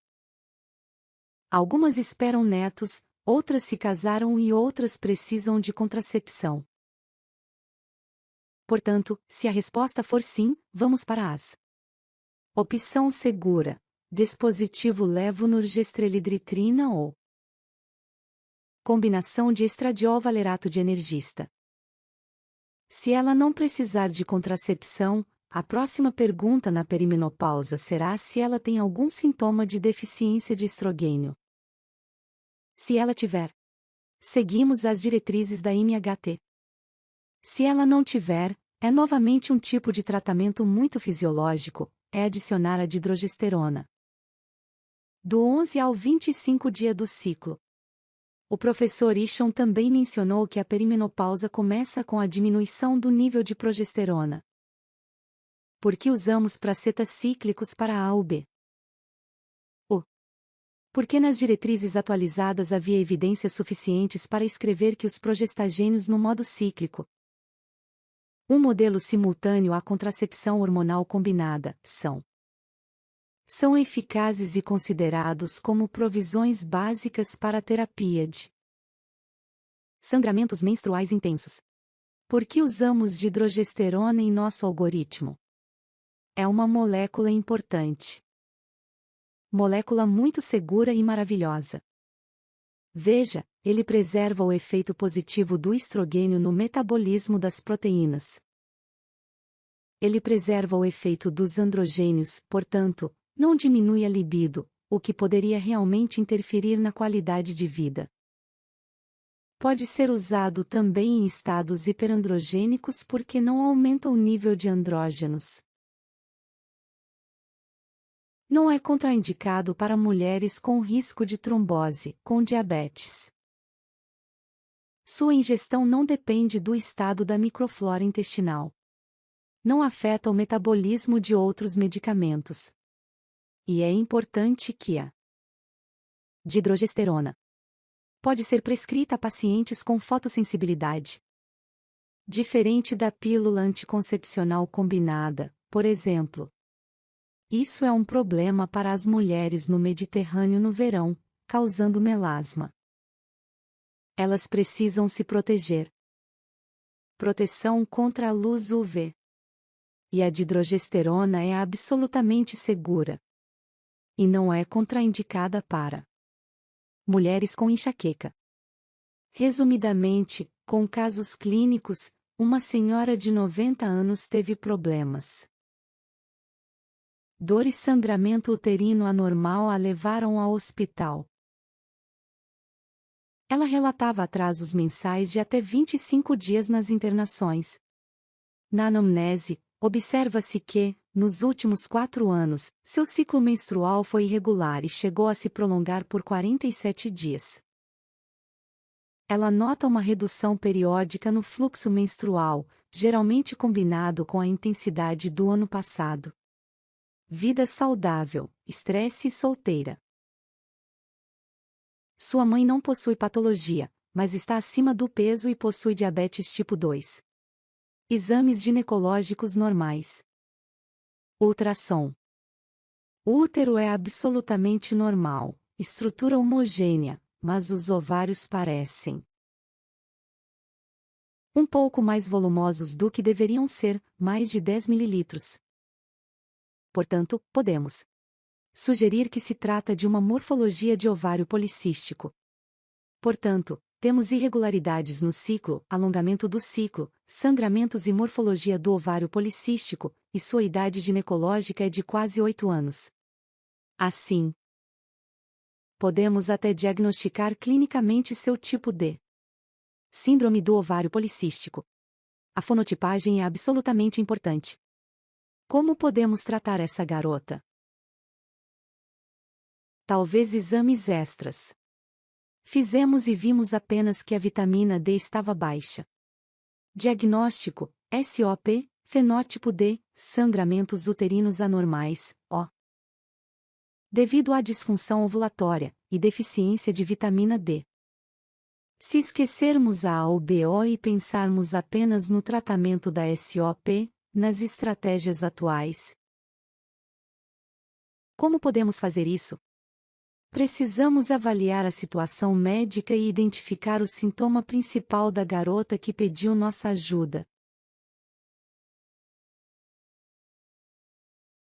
Algumas esperam netos, outras se casaram e outras precisam de contracepção. Portanto, se a resposta for sim, vamos para as. Opção segura. Dispositivo levonorgestrelidritrina ou combinação de estradiol valerato de energista. Se ela não precisar de contracepção, a próxima pergunta na perimenopausa será se ela tem algum sintoma de deficiência de estrogênio. Se ela tiver, seguimos as diretrizes da MHT. Se ela não tiver, é novamente um tipo de tratamento muito fisiológico, é adicionar a dihidrogesterona. Do 11 ao 25 dia do ciclo. O professor Isham também mencionou que a perimenopausa começa com a diminuição do nível de progesterona. Por que usamos pracetas cíclicos para a AUB? Porque nas diretrizes atualizadas havia evidências suficientes para escrever que os progestagênios no modo cíclico, um modelo simultâneo à contracepção hormonal combinada, são eficazes e considerados como provisões básicas para a terapia de sangramentos menstruais intensos. Por que usamos dihidrogesterona em nosso algoritmo? É uma molécula importante. Molécula muito segura e maravilhosa. Veja, ele preserva o efeito positivo do estrogênio no metabolismo das proteínas. Ele preserva o efeito dos androgênios, portanto, não diminui a libido, o que poderia realmente interferir na qualidade de vida. Pode ser usado também em estados hiperandrogênicos porque não aumenta o nível de andrógenos. Não é contraindicado para mulheres com risco de trombose, com diabetes. Sua ingestão não depende do estado da microflora intestinal. Não afeta o metabolismo de outros medicamentos. E é importante que a dihidrogesterona pode ser prescrita a pacientes com fotossensibilidade. Diferente da pílula anticoncepcional combinada, por exemplo. Isso é um problema para as mulheres no Mediterrâneo no verão, causando melasma. Elas precisam se proteger. Proteção contra a luz UV. E a dihidrogesterona é absolutamente segura. e não é contraindicada para mulheres com enxaqueca. Resumidamente, com casos clínicos, uma senhora de 90 anos teve problemas. Dor e sangramento uterino anormal a levaram ao hospital. Ela relatava atrasos mensais de até 25 dias nas internações. Na anamnese, observa-se que, nos últimos 4 anos, seu ciclo menstrual foi irregular e chegou a se prolongar por 47 dias. Ela nota uma redução periódica no fluxo menstrual, geralmente combinado com a intensidade do ano passado. Vida saudável, estresse e solteira. Sua mãe não possui patologia, mas está acima do peso e possui diabetes tipo 2. Exames ginecológicos normais. Ultrassom. O útero é absolutamente normal, estrutura homogênea, mas os ovários parecem um pouco mais volumosos do que deveriam ser, mais de 10 mililitros. Portanto, podemos sugerir que se trata de uma morfologia de ovário policístico. Portanto, temos irregularidades no ciclo, alongamento do ciclo, sangramentos e morfologia do ovário policístico, e sua idade ginecológica é de quase 8 anos. Assim, podemos até diagnosticar clinicamente seu tipo de síndrome do ovário policístico. A fonotipagem é absolutamente importante. Como podemos tratar essa garota? Talvez exames extras. Fizemos e vimos apenas que a vitamina D estava baixa. Diagnóstico: SOP, fenótipo D, sangramentos uterinos anormais, O. Devido à disfunção ovulatória e deficiência de vitamina D. Se esquecermos a AUBO e pensarmos apenas no tratamento da SOP, nas estratégias atuais. Como podemos fazer isso? Precisamos avaliar a situação médica e identificar o sintoma principal da garota que pediu nossa ajuda.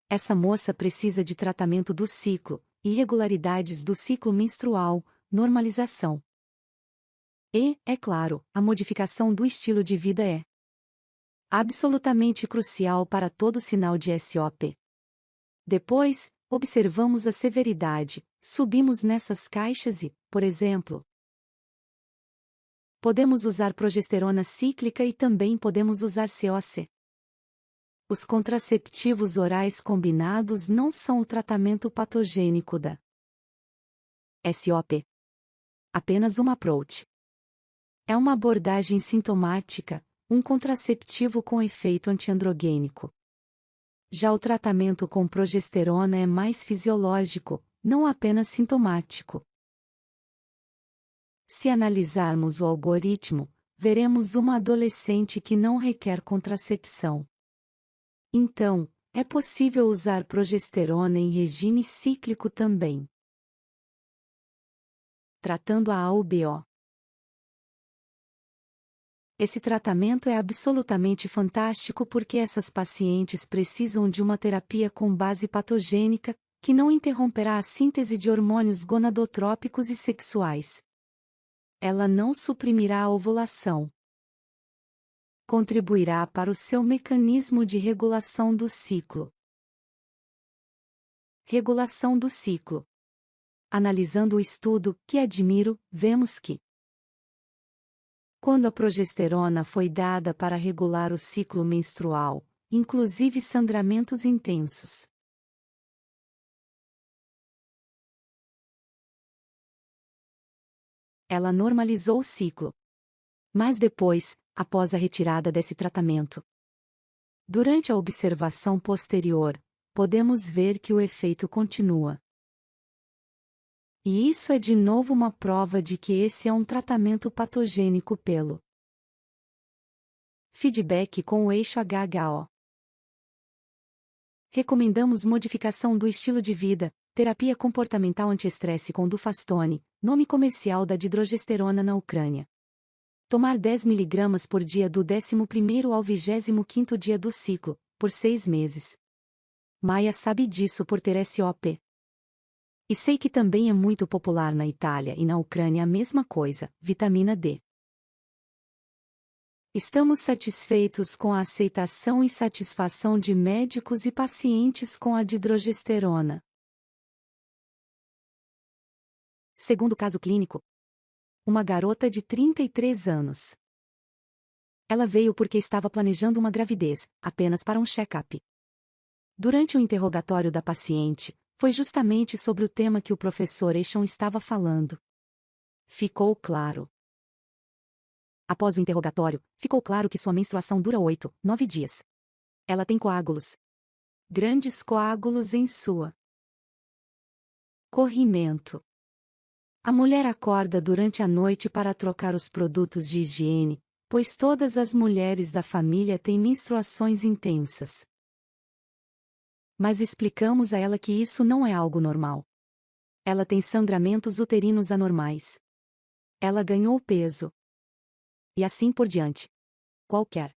Essa moça precisa de tratamento do ciclo, irregularidades do ciclo menstrual, normalização. E, é claro, a modificação do estilo de vida é absolutamente crucial para todo sinal de SOP. Depois, observamos a severidade, subimos nessas caixas e, por exemplo, podemos usar progesterona cíclica e também podemos usar COC. Os contraceptivos orais combinados não são o tratamento patogênico da SOP. Apenas uma approach. É uma abordagem sintomática, um contraceptivo com efeito antiandrogênico. Já o tratamento com progesterona é mais fisiológico, não apenas sintomático. Se analisarmos o algoritmo, veremos uma adolescente que não requer contracepção. Então, é possível usar progesterona em regime cíclico também. Tratando a AUBO. Esse tratamento é absolutamente fantástico porque essas pacientes precisam de uma terapia com base patogênica, que não interromperá a síntese de hormônios gonadotrópicos e sexuais. Ela não suprimirá a ovulação. Contribuirá para o seu mecanismo de regulação do ciclo. Regulação do ciclo. Analisando o estudo, que admiro, vemos que quando a progesterona foi dada para regular o ciclo menstrual, inclusive sangramentos intensos, ela normalizou o ciclo. Mas depois, após a retirada desse tratamento, durante a observação posterior, podemos ver que o efeito continua. E isso é de novo uma prova de que esse é um tratamento patogênico pelo feedback com o eixo HHO. Recomendamos modificação do estilo de vida, terapia comportamental antiestresse com Dufastone, nome comercial da didrogesterona na Ucrânia. Tomar 10 mg por dia do 11º ao 25º dia do ciclo, por 6 meses. Maia sabe disso por ter SOP. E sei que também é muito popular na Itália e na Ucrânia a mesma coisa, vitamina D. Estamos satisfeitos com a aceitação e satisfação de médicos e pacientes com a dihidrogesterona. Segundo caso clínico, uma garota de 33 anos. Ela veio porque estava planejando uma gravidez, apenas para um check-up. Durante o interrogatório da paciente, foi justamente sobre o tema que o professor Eshon estava falando. Ficou claro. Após o interrogatório, ficou claro que sua menstruação dura 8, 9 dias. Ela tem coágulos. Grandes coágulos em sua corrimento. A mulher acorda durante a noite para trocar os produtos de higiene, pois todas as mulheres da família têm menstruações intensas. Mas explicamos a ela que isso não é algo normal. Ela tem sangramentos uterinos anormais. Ela ganhou peso. E assim por diante. Qualquer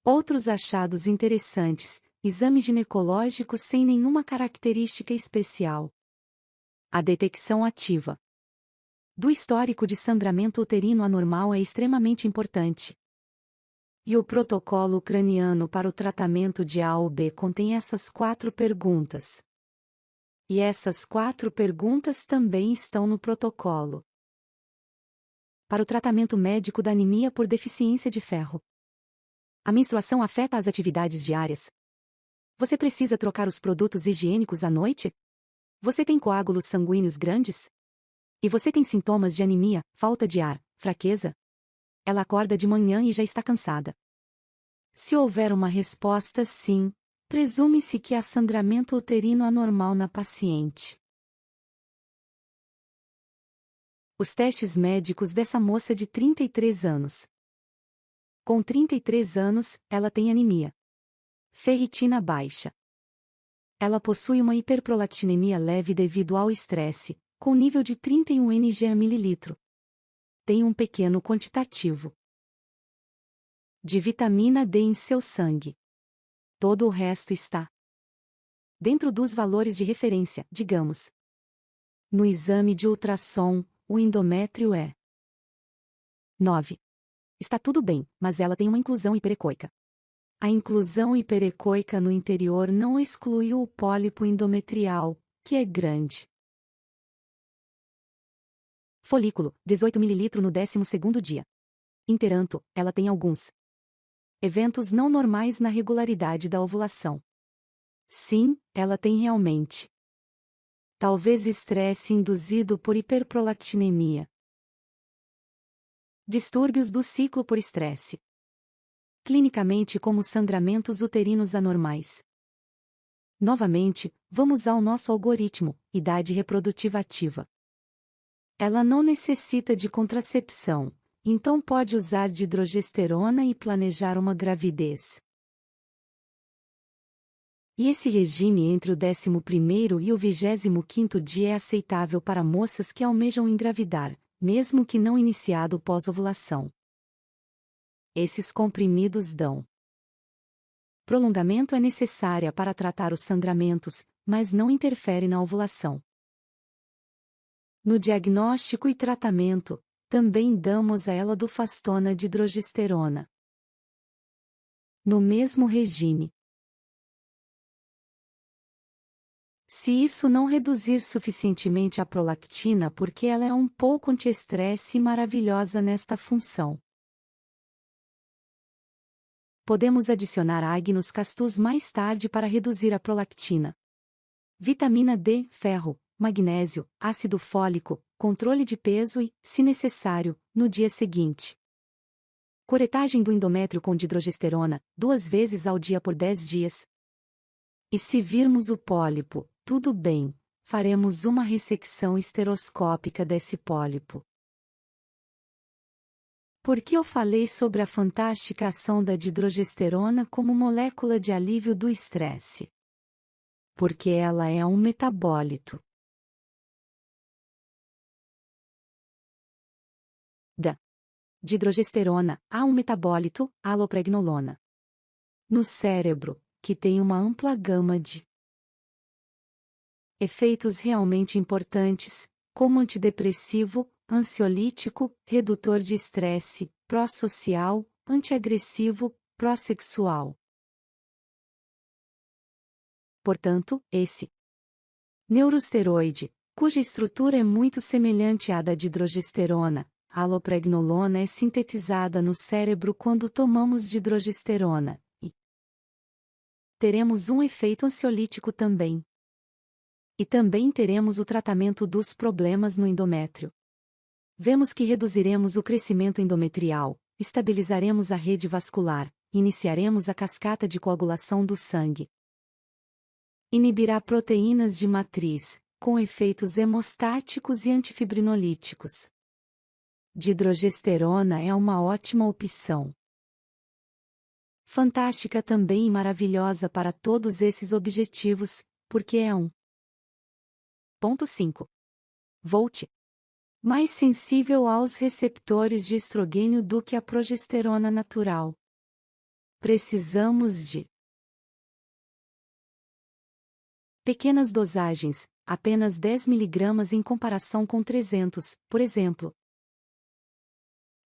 outros achados interessantes, exame ginecológico sem nenhuma característica especial. A detecção ativa do histórico de sangramento uterino anormal é extremamente importante. E o protocolo ucraniano para o tratamento de A ou B contém essas 4 perguntas. E essas 4 perguntas também estão no protocolo. Para o tratamento médico da anemia por deficiência de ferro. A menstruação afeta as atividades diárias. Você precisa trocar os produtos higiênicos à noite? Você tem coágulos sanguíneos grandes? E você tem sintomas de anemia, falta de ar, fraqueza? Ela acorda de manhã e já está cansada. Se houver uma resposta sim, presume-se que há sangramento uterino anormal na paciente. Os testes médicos dessa moça de 33 anos. Com 33 anos, ela tem anemia. Ferritina baixa. Ela possui uma hiperprolactinemia leve devido ao estresse, com nível de 31 ng/ml. Tem um pequeno quantitativo de vitamina D em seu sangue. Todo o resto está dentro dos valores de referência, digamos. No exame de ultrassom, o endométrio é 9. Está tudo bem, mas ela tem uma inclusão hiperecoica. A inclusão hiperecoica no interior não excluiu o pólipo endometrial, que é grande. Folículo, 18 ml no 12º dia. Entretanto, ela tem alguns eventos não normais na regularidade da ovulação. Sim, ela tem realmente. Talvez estresse induzido por hiperprolactinemia. Distúrbios do ciclo por estresse. Clinicamente como sangramentos uterinos anormais. Novamente, vamos ao nosso algoritmo, idade reprodutiva ativa. Ela não necessita de contracepção, então pode usar dihidrogesterona e planejar uma gravidez. E esse regime entre o 11º e o 25º dia é aceitável para moças que almejam engravidar, mesmo que não iniciado pós-ovulação. Esses comprimidos dão. Prolongamento é necessária para tratar os sangramentos, mas não interfere na ovulação. No diagnóstico e tratamento, também damos a ela dufastona dihidrogesterona. No mesmo regime. Se isso não reduzir suficientemente a prolactina porque ela é um pouco antiestresse e maravilhosa nesta função. Podemos adicionar Agnus castus mais tarde para reduzir a prolactina. Vitamina D, ferro, magnésio, ácido fólico, controle de peso e, se necessário, no dia seguinte. Curetagem do endométrio com dihidrogesterona, 2 vezes ao dia por 10 dias. E se virmos o pólipo, tudo bem, faremos uma ressecção esteroscópica desse pólipo. Por que eu falei sobre a fantástica ação da dihidrogesterona como molécula de alívio do estresse? Porque ela é um metabólito da dihidrogesterona, há um metabólito, alopregnolona, no cérebro, que tem uma ampla gama de Efeitos realmente importantes, como antidepressivo, ansiolítico, redutor de estresse, pró-social, antiagressivo, pró-sexual. Portanto, esse neurosteroide, cuja estrutura é muito semelhante à da dihidrogesterona, a alopregnolona é sintetizada no cérebro quando tomamos dihidrogesterona, e teremos um efeito ansiolítico também. E também teremos o tratamento dos problemas no endométrio. Vemos que reduziremos o crescimento endometrial, estabilizaremos a rede vascular, iniciaremos a cascata de coagulação do sangue. Inibirá proteínas de matriz, com efeitos hemostáticos e antifibrinolíticos. Dihidrogesterona é uma ótima opção. Fantástica também e maravilhosa para todos esses objetivos, porque é um. Ponto 5. Volt. Mais sensível aos receptores de estrogênio do que a progesterona natural. Precisamos de pequenas dosagens, apenas 10 mg em comparação com 300, por exemplo.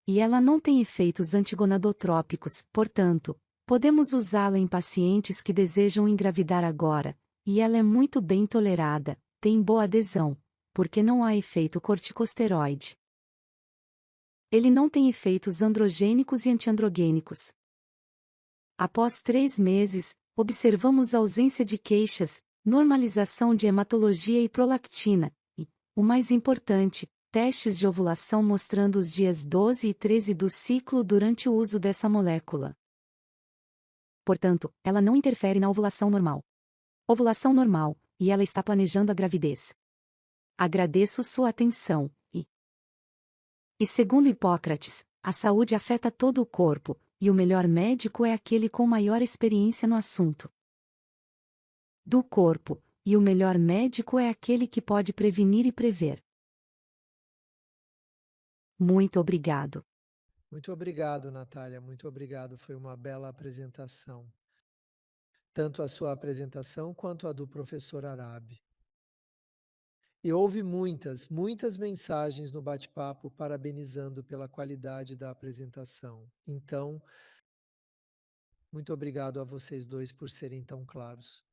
E ela não tem efeitos antigonadotrópicos, portanto, podemos usá-la em pacientes que desejam engravidar agora, e ela é muito bem tolerada, tem boa adesão, porque não há efeito corticosteroide. Ele não tem efeitos androgênicos e antiandrogênicos. Após 3 meses, observamos ausência de queixas, normalização de hematologia e prolactina, e, o mais importante, testes de ovulação mostrando os dias 12 e 13 do ciclo durante o uso dessa molécula. Portanto, ela não interfere na ovulação normal. Ovulação normal, e ela está planejando a gravidez. Agradeço sua atenção, e segundo Hipócrates, a saúde afeta todo o corpo, e o melhor médico é aquele com maior experiência no assunto. Do corpo, e o melhor médico é aquele que pode prevenir e prever. Muito obrigado. Muito obrigado, Natália. Muito obrigado. Foi uma bela apresentação. Tanto a sua apresentação quanto a do professor Arabi. E houve muitas mensagens no bate-papo parabenizando pela qualidade da apresentação. Então, muito obrigado a vocês dois por serem tão claros.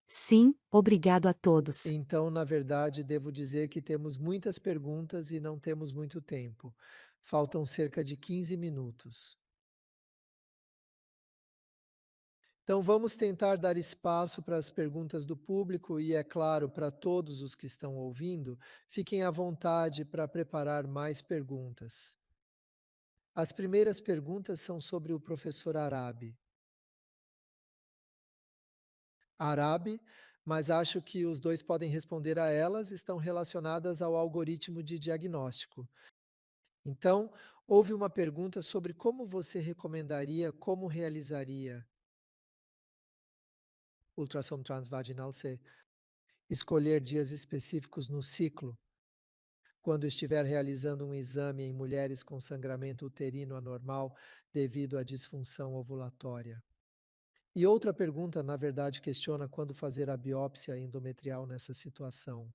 Sim, obrigado a todos. Então, na verdade, devo dizer que temos muitas perguntas e não temos muito tempo. Faltam cerca de 15 minutos. Então, vamos tentar dar espaço para as perguntas do público e, é claro, para todos os que estão ouvindo, fiquem à vontade para preparar mais perguntas. As primeiras perguntas são sobre o professor Arabi. Arabi, mas acho que os dois podem responder a elas, estão relacionadas ao algoritmo de diagnóstico. Então, houve uma pergunta sobre como você recomendaria, como realizaria ultrassom transvaginal C. Escolher dias específicos no ciclo, quando estiver realizando um exame em mulheres com sangramento uterino anormal devido à disfunção ovulatória. E outra pergunta, na verdade, questiona quando fazer a biópsia endometrial nessa situação.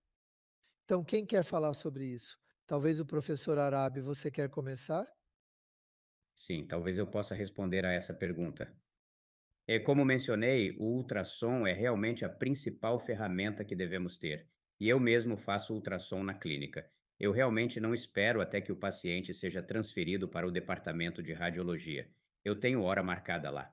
Então, quem quer falar sobre isso? Talvez o professor Arabi, você quer começar? Sim, talvez eu possa responder a essa pergunta. Como mencionei, o ultrassom é realmente a principal ferramenta que devemos ter. E eu mesmo faço ultrassom na clínica. Eu realmente não espero até que o paciente seja transferido para o departamento de radiologia. Eu tenho hora marcada lá.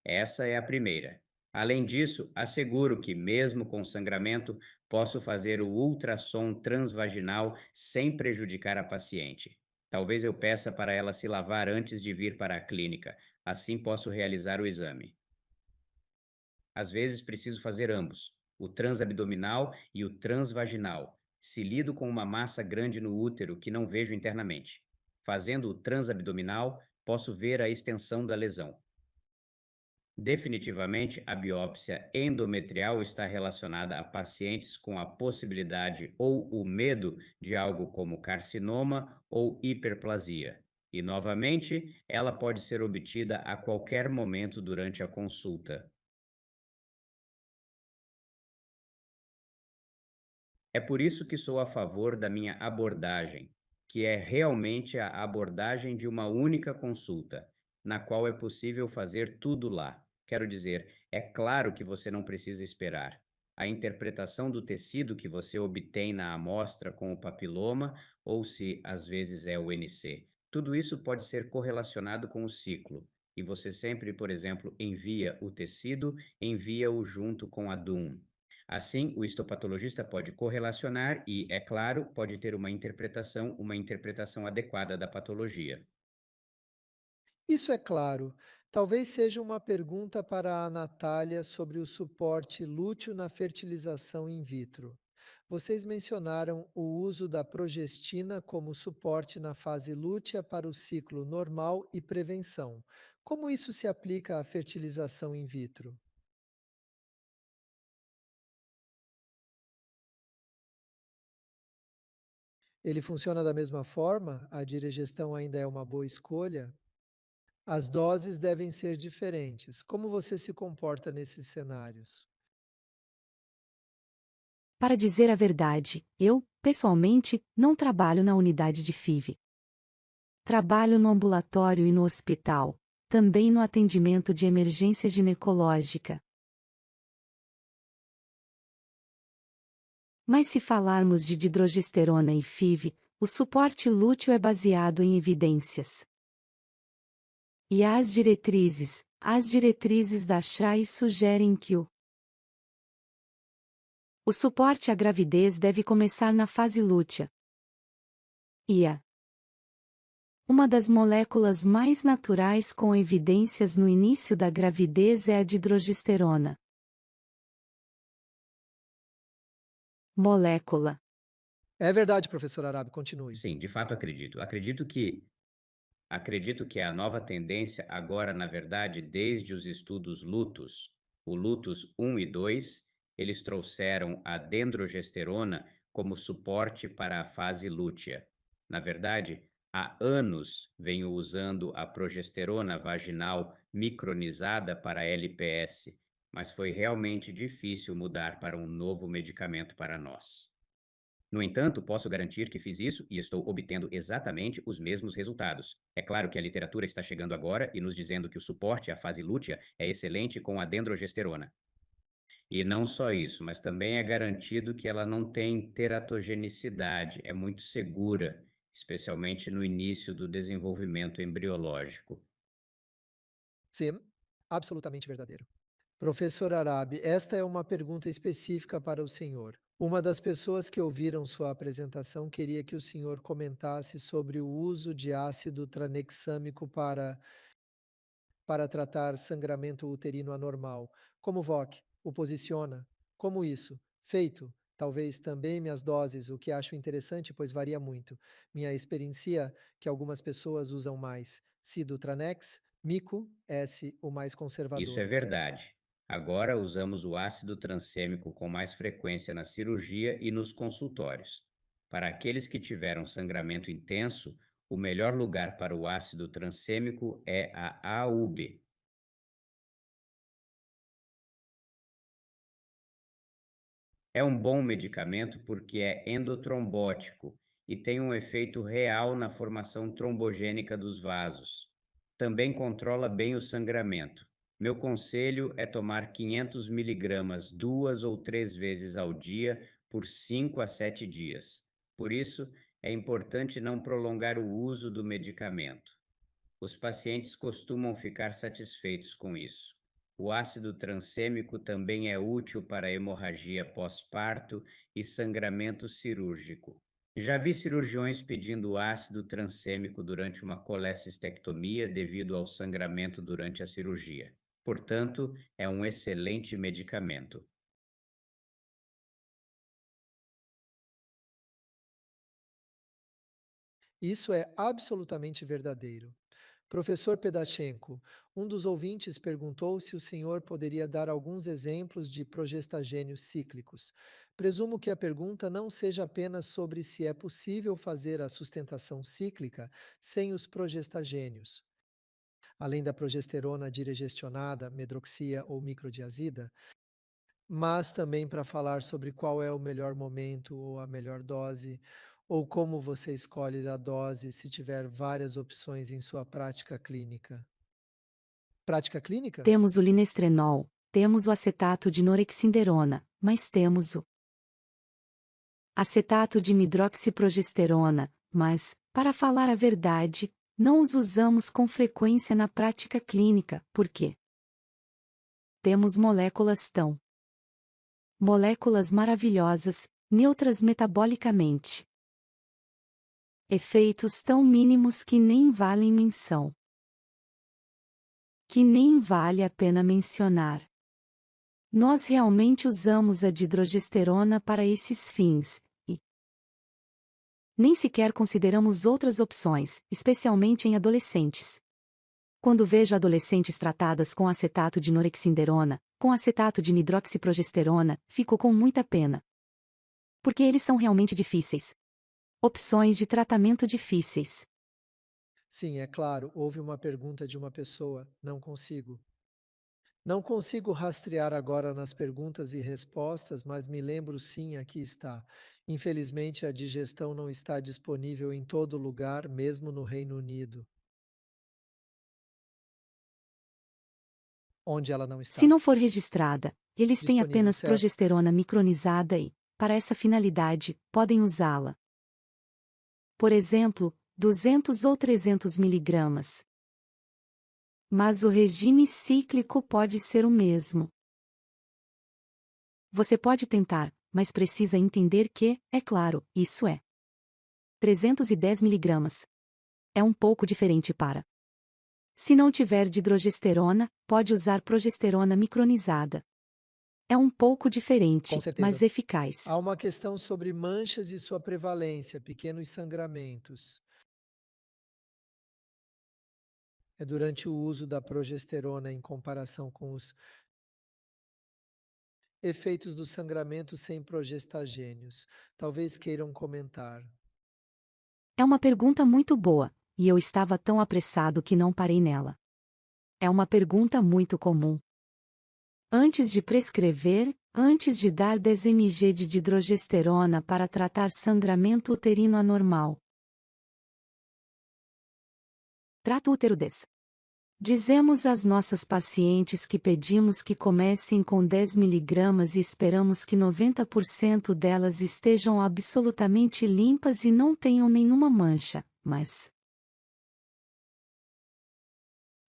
Essa é a primeira. Além disso, asseguro que, mesmo com sangramento, posso fazer o ultrassom transvaginal sem prejudicar a paciente. Talvez eu peça para ela se lavar antes de vir para a clínica, assim posso realizar o exame. Às vezes preciso fazer ambos, o transabdominal e o transvaginal, se lido com uma massa grande no útero que não vejo internamente. Fazendo o transabdominal, posso ver a extensão da lesão. Definitivamente, a biópsia endometrial está relacionada a pacientes com a possibilidade ou o medo de algo como carcinoma ou hiperplasia. E, novamente, ela pode ser obtida a qualquer momento durante a consulta. É por isso que sou a favor da minha abordagem, que é realmente a abordagem de uma única consulta, na qual é possível fazer tudo lá. Quero dizer, é claro que você não precisa esperar. A interpretação do tecido que você obtém na amostra com o papiloma, ou se às vezes é o NC. Tudo isso pode ser correlacionado com o ciclo. E você sempre, por exemplo, envia o tecido, envia-o junto com a DUM. Assim, o histopatologista pode correlacionar e, é claro, pode ter uma interpretação adequada da patologia. Isso é claro. Talvez seja uma pergunta para a Natália sobre o suporte lúteo na fertilização in vitro. Vocês mencionaram o uso da progestina como suporte na fase lútea para o ciclo normal e prevenção. Como isso se aplica à fertilização in vitro? Ele funciona da mesma forma? A digestão ainda é uma boa escolha? As doses devem ser diferentes. Como você se comporta nesses cenários? Para dizer a verdade, eu, pessoalmente, não trabalho na unidade de FIV. Trabalho no ambulatório e no hospital, também no atendimento de emergência ginecológica. Mas se falarmos de didrogesterona e FIV, o suporte lúteo é baseado em evidências. E as diretrizes da SHAI sugerem que o suporte à gravidez deve começar na fase lútea. Uma das moléculas mais naturais com evidências no início da gravidez é a didrogesterona. Molécula. É verdade, professor Arabi, continue. Sim, de fato acredito. Acredito que a nova tendência agora, na verdade, desde os estudos Lutus, o Lutus 1 e 2, eles trouxeram a dendrogesterona como suporte para a fase lútea. Na verdade, há anos venho usando a progesterona vaginal micronizada para LPS, mas foi realmente difícil mudar para um novo medicamento para nós. No entanto, posso garantir que fiz isso e estou obtendo exatamente os mesmos resultados. É claro que a literatura está chegando agora e nos dizendo que o suporte à fase lútea é excelente com a dendrogesterona. E não só isso, mas também é garantido que ela não tem teratogenicidade, é muito segura, especialmente no início do desenvolvimento embriológico. Sim, absolutamente verdadeiro. Professor Arabi, esta é uma pergunta específica para o senhor. Uma das pessoas que ouviram sua apresentação queria que o senhor comentasse sobre o uso de ácido tranexâmico para tratar sangramento uterino anormal. Como VOC? O posiciona? Como isso? Feito? Talvez também minhas doses, o que acho interessante, pois varia muito. Minha experiência que algumas pessoas usam mais Sidutranex, Mico, S, o mais Isso é conservadores. verdade. Agora usamos o ácido transêmico com mais frequência na cirurgia e nos consultórios. Para aqueles que tiveram sangramento intenso, o melhor lugar para o ácido transêmico é a AUB. É um bom medicamento porque é endotrombótico e tem um efeito real na formação trombogênica dos vasos. Também controla bem o sangramento. Meu conselho é tomar 500 miligramas 2 ou 3 vezes ao dia por 5 a 7 dias. Por isso, é importante não prolongar o uso do medicamento. Os pacientes costumam ficar satisfeitos com isso. O ácido transêmico também é útil para hemorragia pós-parto e sangramento cirúrgico. Já vi cirurgiões pedindo ácido transêmico durante uma colecistectomia devido ao sangramento durante a cirurgia. Portanto, é um excelente medicamento. Isso é absolutamente verdadeiro. Professor Pedachenko, um dos ouvintes perguntou se o senhor poderia dar alguns exemplos de progestagênios cíclicos. Presumo que a pergunta não seja apenas sobre se é possível fazer a sustentação cíclica sem os progestagênios. Além da progesterona diregestionada, medroxia ou microdiazida, mas também para falar sobre qual é o melhor momento ou a melhor dose, ou como você escolhe a dose se tiver várias opções em sua prática clínica. Prática clínica? Temos o linestrenol, temos o acetato de norexinderona, mas temos o acetato de hidroxiprogesterona, mas, para falar a verdade, não os usamos com frequência na prática clínica, porque temos moléculas maravilhosas, neutras metabolicamente. Efeitos tão mínimos que nem valem menção. Que nem vale a pena mencionar. Nós realmente usamos a dihidrogesterona para esses fins, e nem sequer consideramos outras opções, especialmente em adolescentes. Quando vejo adolescentes tratadas com acetato de norexinderona, com acetato de hidroxiprogesterona, fico com muita pena. Porque eles são realmente difíceis. Opções de tratamento difíceis. Sim, é claro, houve uma pergunta de uma pessoa. Não consigo. Não consigo rastrear agora nas perguntas e respostas, mas me lembro sim, aqui está. Infelizmente, a digestão não está disponível em todo lugar, mesmo no Reino Unido. Onde ela não Se está? não for registrada, eles têm Disponível, apenas certo? progesterona micronizada e, para essa finalidade, podem usá-la. Por exemplo, 200 ou 300 miligramas. Mas o regime cíclico pode ser o mesmo. Você pode tentar, mas precisa entender que, é claro, isso é 310 miligramas. É um pouco diferente para. Se não tiver dihidrogesterona, pode usar progesterona micronizada. É um pouco Com diferente, mas certeza. eficaz. Há uma questão sobre manchas e sua prevalência, pequenos sangramentos. É durante o uso da progesterona em comparação com os efeitos do sangramento sem progestagênios. Talvez queiram comentar. É uma pergunta muito boa, e eu estava tão apressado que não parei nela. É uma pergunta muito comum. Antes de prescrever, antes de dar 10 mg de dihidrogesterona para tratar sangramento uterino anormal. Trato útero des. Dizemos às nossas pacientes que pedimos que comecem com 10 miligramas e esperamos que 90% delas estejam absolutamente limpas e não tenham nenhuma mancha, mas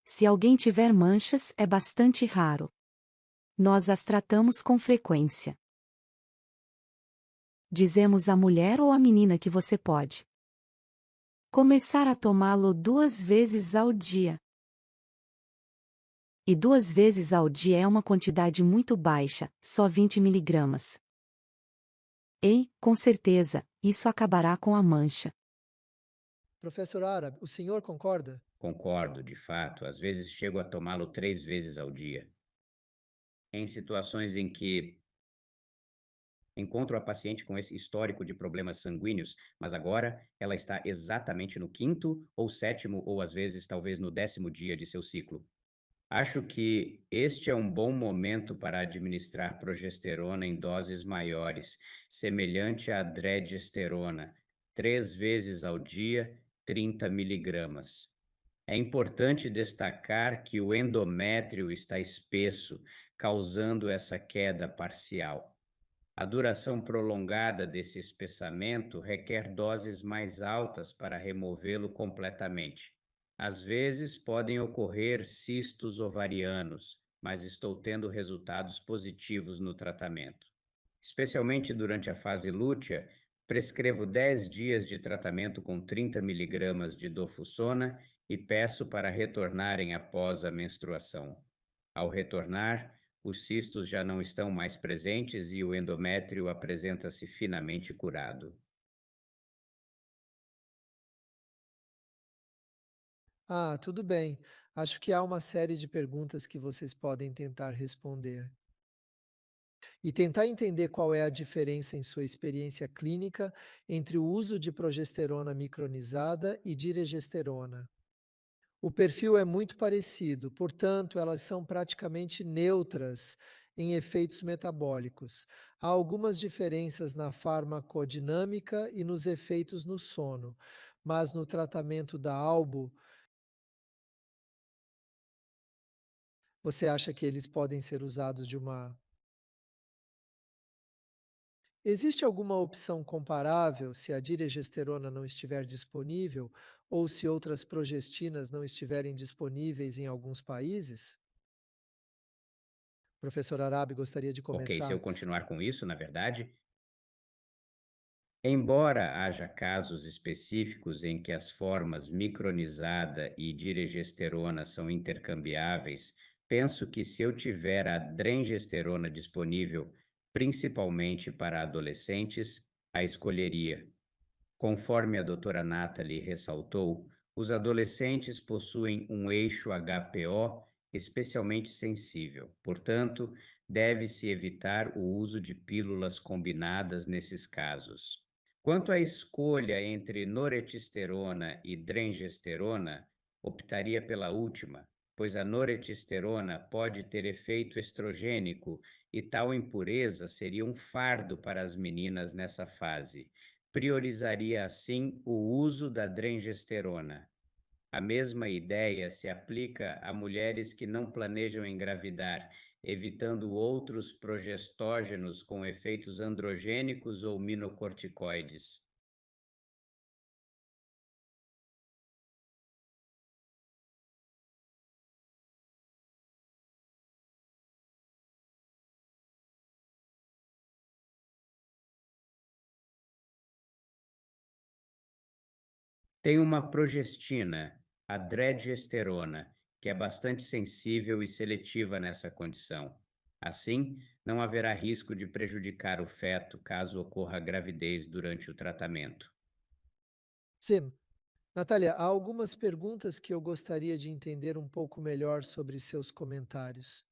se alguém tiver manchas, é bastante raro. Nós as tratamos com frequência. Dizemos à mulher ou à menina que você pode começar a tomá-lo 2 vezes ao dia. E 2 vezes ao dia é uma quantidade muito baixa, só 20 miligramas. E, com certeza, isso acabará com a mancha. Professor Arab, o senhor concorda? Concordo, de fato, às vezes chego a tomá-lo 3 vezes ao dia. Em situações em que encontro a paciente com esse histórico de problemas sanguíneos, mas agora ela está exatamente no 5º ou 7º ou às vezes talvez no 10º dia de seu ciclo. Acho que este é um bom momento para administrar progesterona em doses maiores, semelhante à dregesterona, 3 vezes ao dia, 30 miligramas. É importante destacar que o endométrio está espesso, causando essa queda parcial. A duração prolongada desse espessamento requer doses mais altas para removê-lo completamente. Às vezes podem ocorrer cistos ovarianos, mas estou tendo resultados positivos no tratamento. Especialmente durante a fase lútea, prescrevo 10 dias de tratamento com 30 miligramas de dofusona e peço para retornarem após a menstruação. Ao retornar, os cistos já não estão mais presentes e o endométrio apresenta-se finamente curado. Ah, tudo bem. Acho que há uma série de perguntas que vocês podem tentar responder. E tentar entender qual é a diferença em sua experiência clínica entre o uso de progesterona micronizada e diregesterona. O perfil é muito parecido, portanto, elas são praticamente neutras em efeitos metabólicos. Há algumas diferenças na farmacodinâmica e nos efeitos no sono, mas no tratamento da albo, você acha que eles podem ser usados de uma. Existe alguma opção comparável se a diregesterona não estiver disponível ou se outras progestinas não estiverem disponíveis em alguns países? Professor Arabi gostaria de Ok, se eu começar. continuar com isso, na verdade, embora haja casos específicos em que as formas micronizada e diregesterona são intercambiáveis, penso que se eu tiver a drengesterona disponível, principalmente para adolescentes, a escolheria. Conforme a doutora Natalie ressaltou, os adolescentes possuem um eixo HPO especialmente sensível. Portanto, deve-se evitar o uso de pílulas combinadas nesses casos. Quanto à escolha entre noretisterona e drengesterona, optaria pela última, pois a noretisterona pode ter efeito estrogênico e tal impureza seria um fardo para as meninas nessa fase. Priorizaria, assim, o uso da drengesterona. A mesma ideia se aplica a mulheres que não planejam engravidar, evitando outros progestógenos com efeitos androgênicos ou minocorticoides. Tem uma progestina, a dregesterona, que é bastante sensível e seletiva nessa condição. Assim, não haverá risco de prejudicar o feto caso ocorra gravidez durante o tratamento. Sim. Natália, há algumas perguntas que eu gostaria de entender um pouco melhor sobre seus comentários.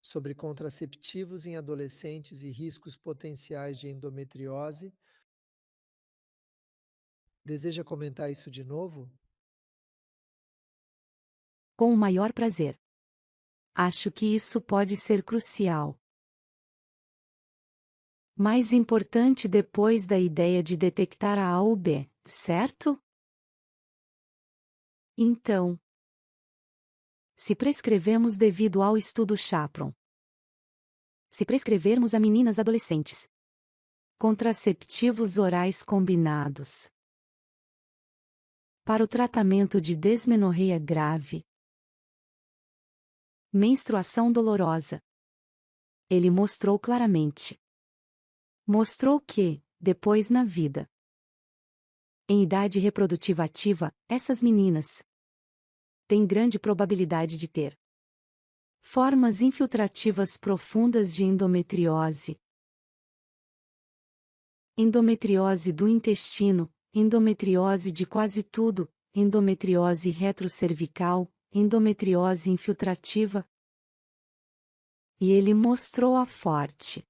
Sobre contraceptivos em adolescentes e riscos potenciais de endometriose. Deseja comentar isso de novo? Com o maior prazer. Acho que isso pode ser crucial. Mais importante depois da ideia de detectar a A ou B, certo? Então, se prescrevemos devido ao estudo Chapron, se prescrevermos a meninas adolescentes contraceptivos orais combinados para o tratamento de desmenorreia grave, menstruação dolorosa, ele mostrou claramente. Mostrou que, depois na vida, em idade reprodutiva ativa, essas meninas têm grande probabilidade de ter formas infiltrativas profundas de endometriose, endometriose do intestino, endometriose de quase tudo, endometriose retrocervical, endometriose infiltrativa. E ele mostrou a forte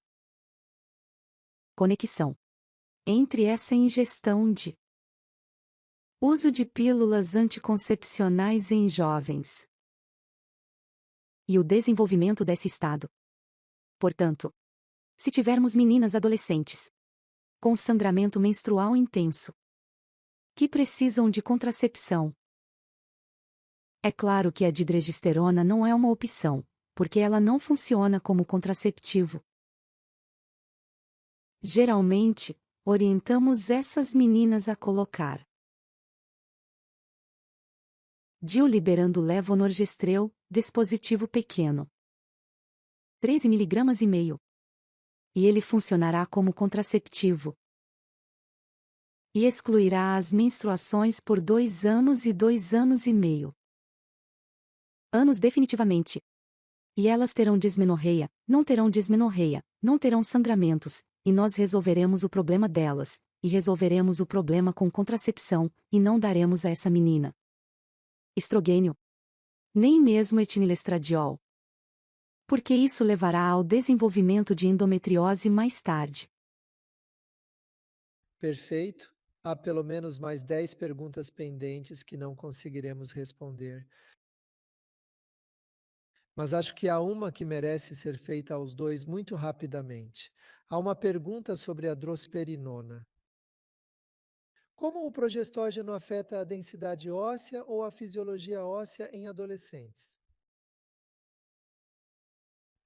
conexão entre essa ingestão de uso de pílulas anticoncepcionais em jovens e o desenvolvimento desse estado. Portanto, se tivermos meninas adolescentes com sangramento menstrual intenso que precisam de contracepção, é claro que a didregesterona não é uma opção, porque ela não funciona como contraceptivo. Geralmente, orientamos essas meninas a colocar DIU liberando levonorgestrel, dispositivo pequeno. 13 mg e meio. E ele funcionará como contraceptivo. E excluirá as menstruações por 2 anos e 2 anos e meio. Anos definitivamente. E elas terão dismenorreia, não terão sangramentos, e nós resolveremos o problema delas, e resolveremos o problema com contracepção, e não daremos a essa menina estrogênio, nem mesmo etinilestradiol. Porque isso levará ao desenvolvimento de endometriose mais tarde. Perfeito. Há pelo menos mais 10 perguntas pendentes que não conseguiremos responder. Mas acho que há uma que merece ser feita aos dois muito rapidamente. Há uma pergunta sobre a drosperinona. Como o progestógeno afeta a densidade óssea ou a fisiologia óssea em adolescentes?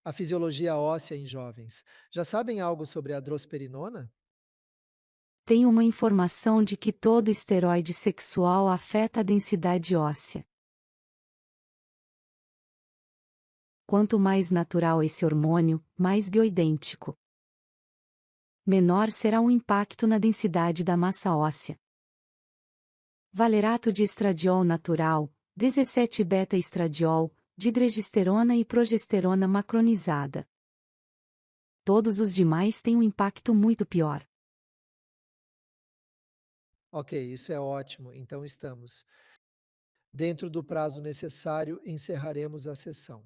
A fisiologia óssea em jovens. Já sabem algo sobre a drosperinona? Tem uma informação de que todo esteroide sexual afeta a densidade óssea. Quanto mais natural esse hormônio, mais bioidêntico. Menor será o impacto na densidade da massa óssea. Valerato de estradiol natural, 17-beta-estradiol, didregisterona e progesterona macronizada. Todos os demais têm um impacto muito pior. Ok, isso é ótimo. Então estamos. Dentro do prazo necessário, encerraremos a sessão.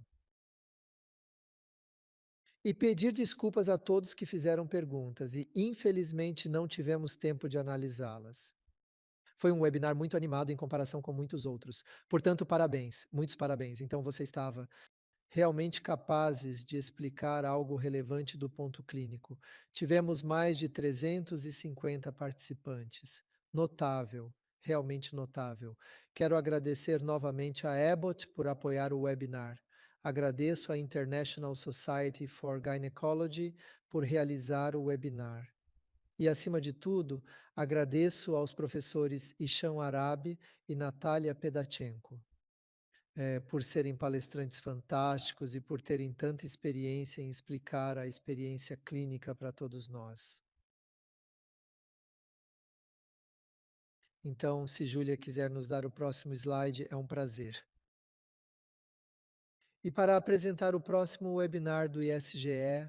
E pedir desculpas a todos que fizeram perguntas e, infelizmente, não tivemos tempo de analisá-las. Foi um webinar muito animado em comparação com muitos outros. Portanto, parabéns, muitos parabéns. Então, você estava realmente capazes de explicar algo relevante do ponto clínico. Tivemos mais de 350 participantes. Notável, realmente notável. Quero agradecer novamente a Abbott por apoiar o webinar. Agradeço à International Society for Gynecology por realizar o webinar. E, acima de tudo, agradeço aos professores Hisham Arabi e Natalia Pedachenko por serem palestrantes fantásticos e por terem tanta experiência em explicar a experiência clínica para todos nós. Então, se Júlia quiser nos dar o próximo slide, é um prazer. E para apresentar o próximo webinar do ISGE,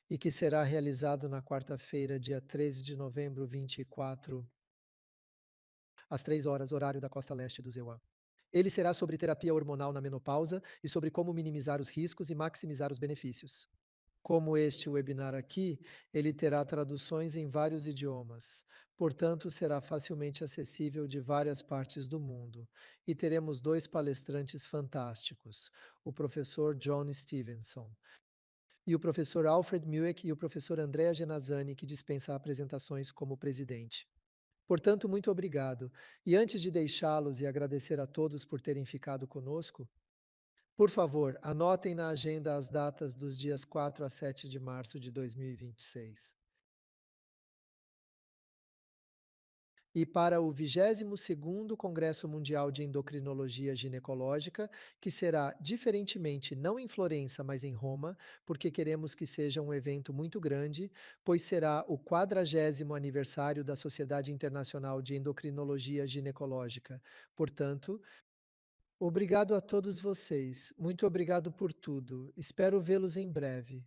e que será realizado na quarta-feira, dia 13 de novembro, 24, às 3 horas, horário da costa leste do ZEUA. Ele será sobre terapia hormonal na menopausa e sobre como minimizar os riscos e maximizar os benefícios. Como este webinar aqui, ele terá traduções em vários idiomas, portanto, será facilmente acessível de várias partes do mundo. E teremos dois palestrantes fantásticos, o professor John Stevenson e o professor Alfred Mueck e o professor Andrea Genazzani, que dispensa apresentações como presidente. Portanto, muito obrigado. E antes de deixá-los e agradecer a todos por terem ficado conosco, por favor, anotem na agenda as datas dos dias 4 a 7 de março de 2026. E para o 22º Congresso Mundial de Endocrinologia Ginecológica, que será, diferentemente, não em Florença, mas em Roma, porque queremos que seja um evento muito grande, pois será o 40º aniversário da Sociedade Internacional de Endocrinologia Ginecológica. Portanto, obrigado a todos vocês. Muito obrigado por tudo. Espero vê-los em breve.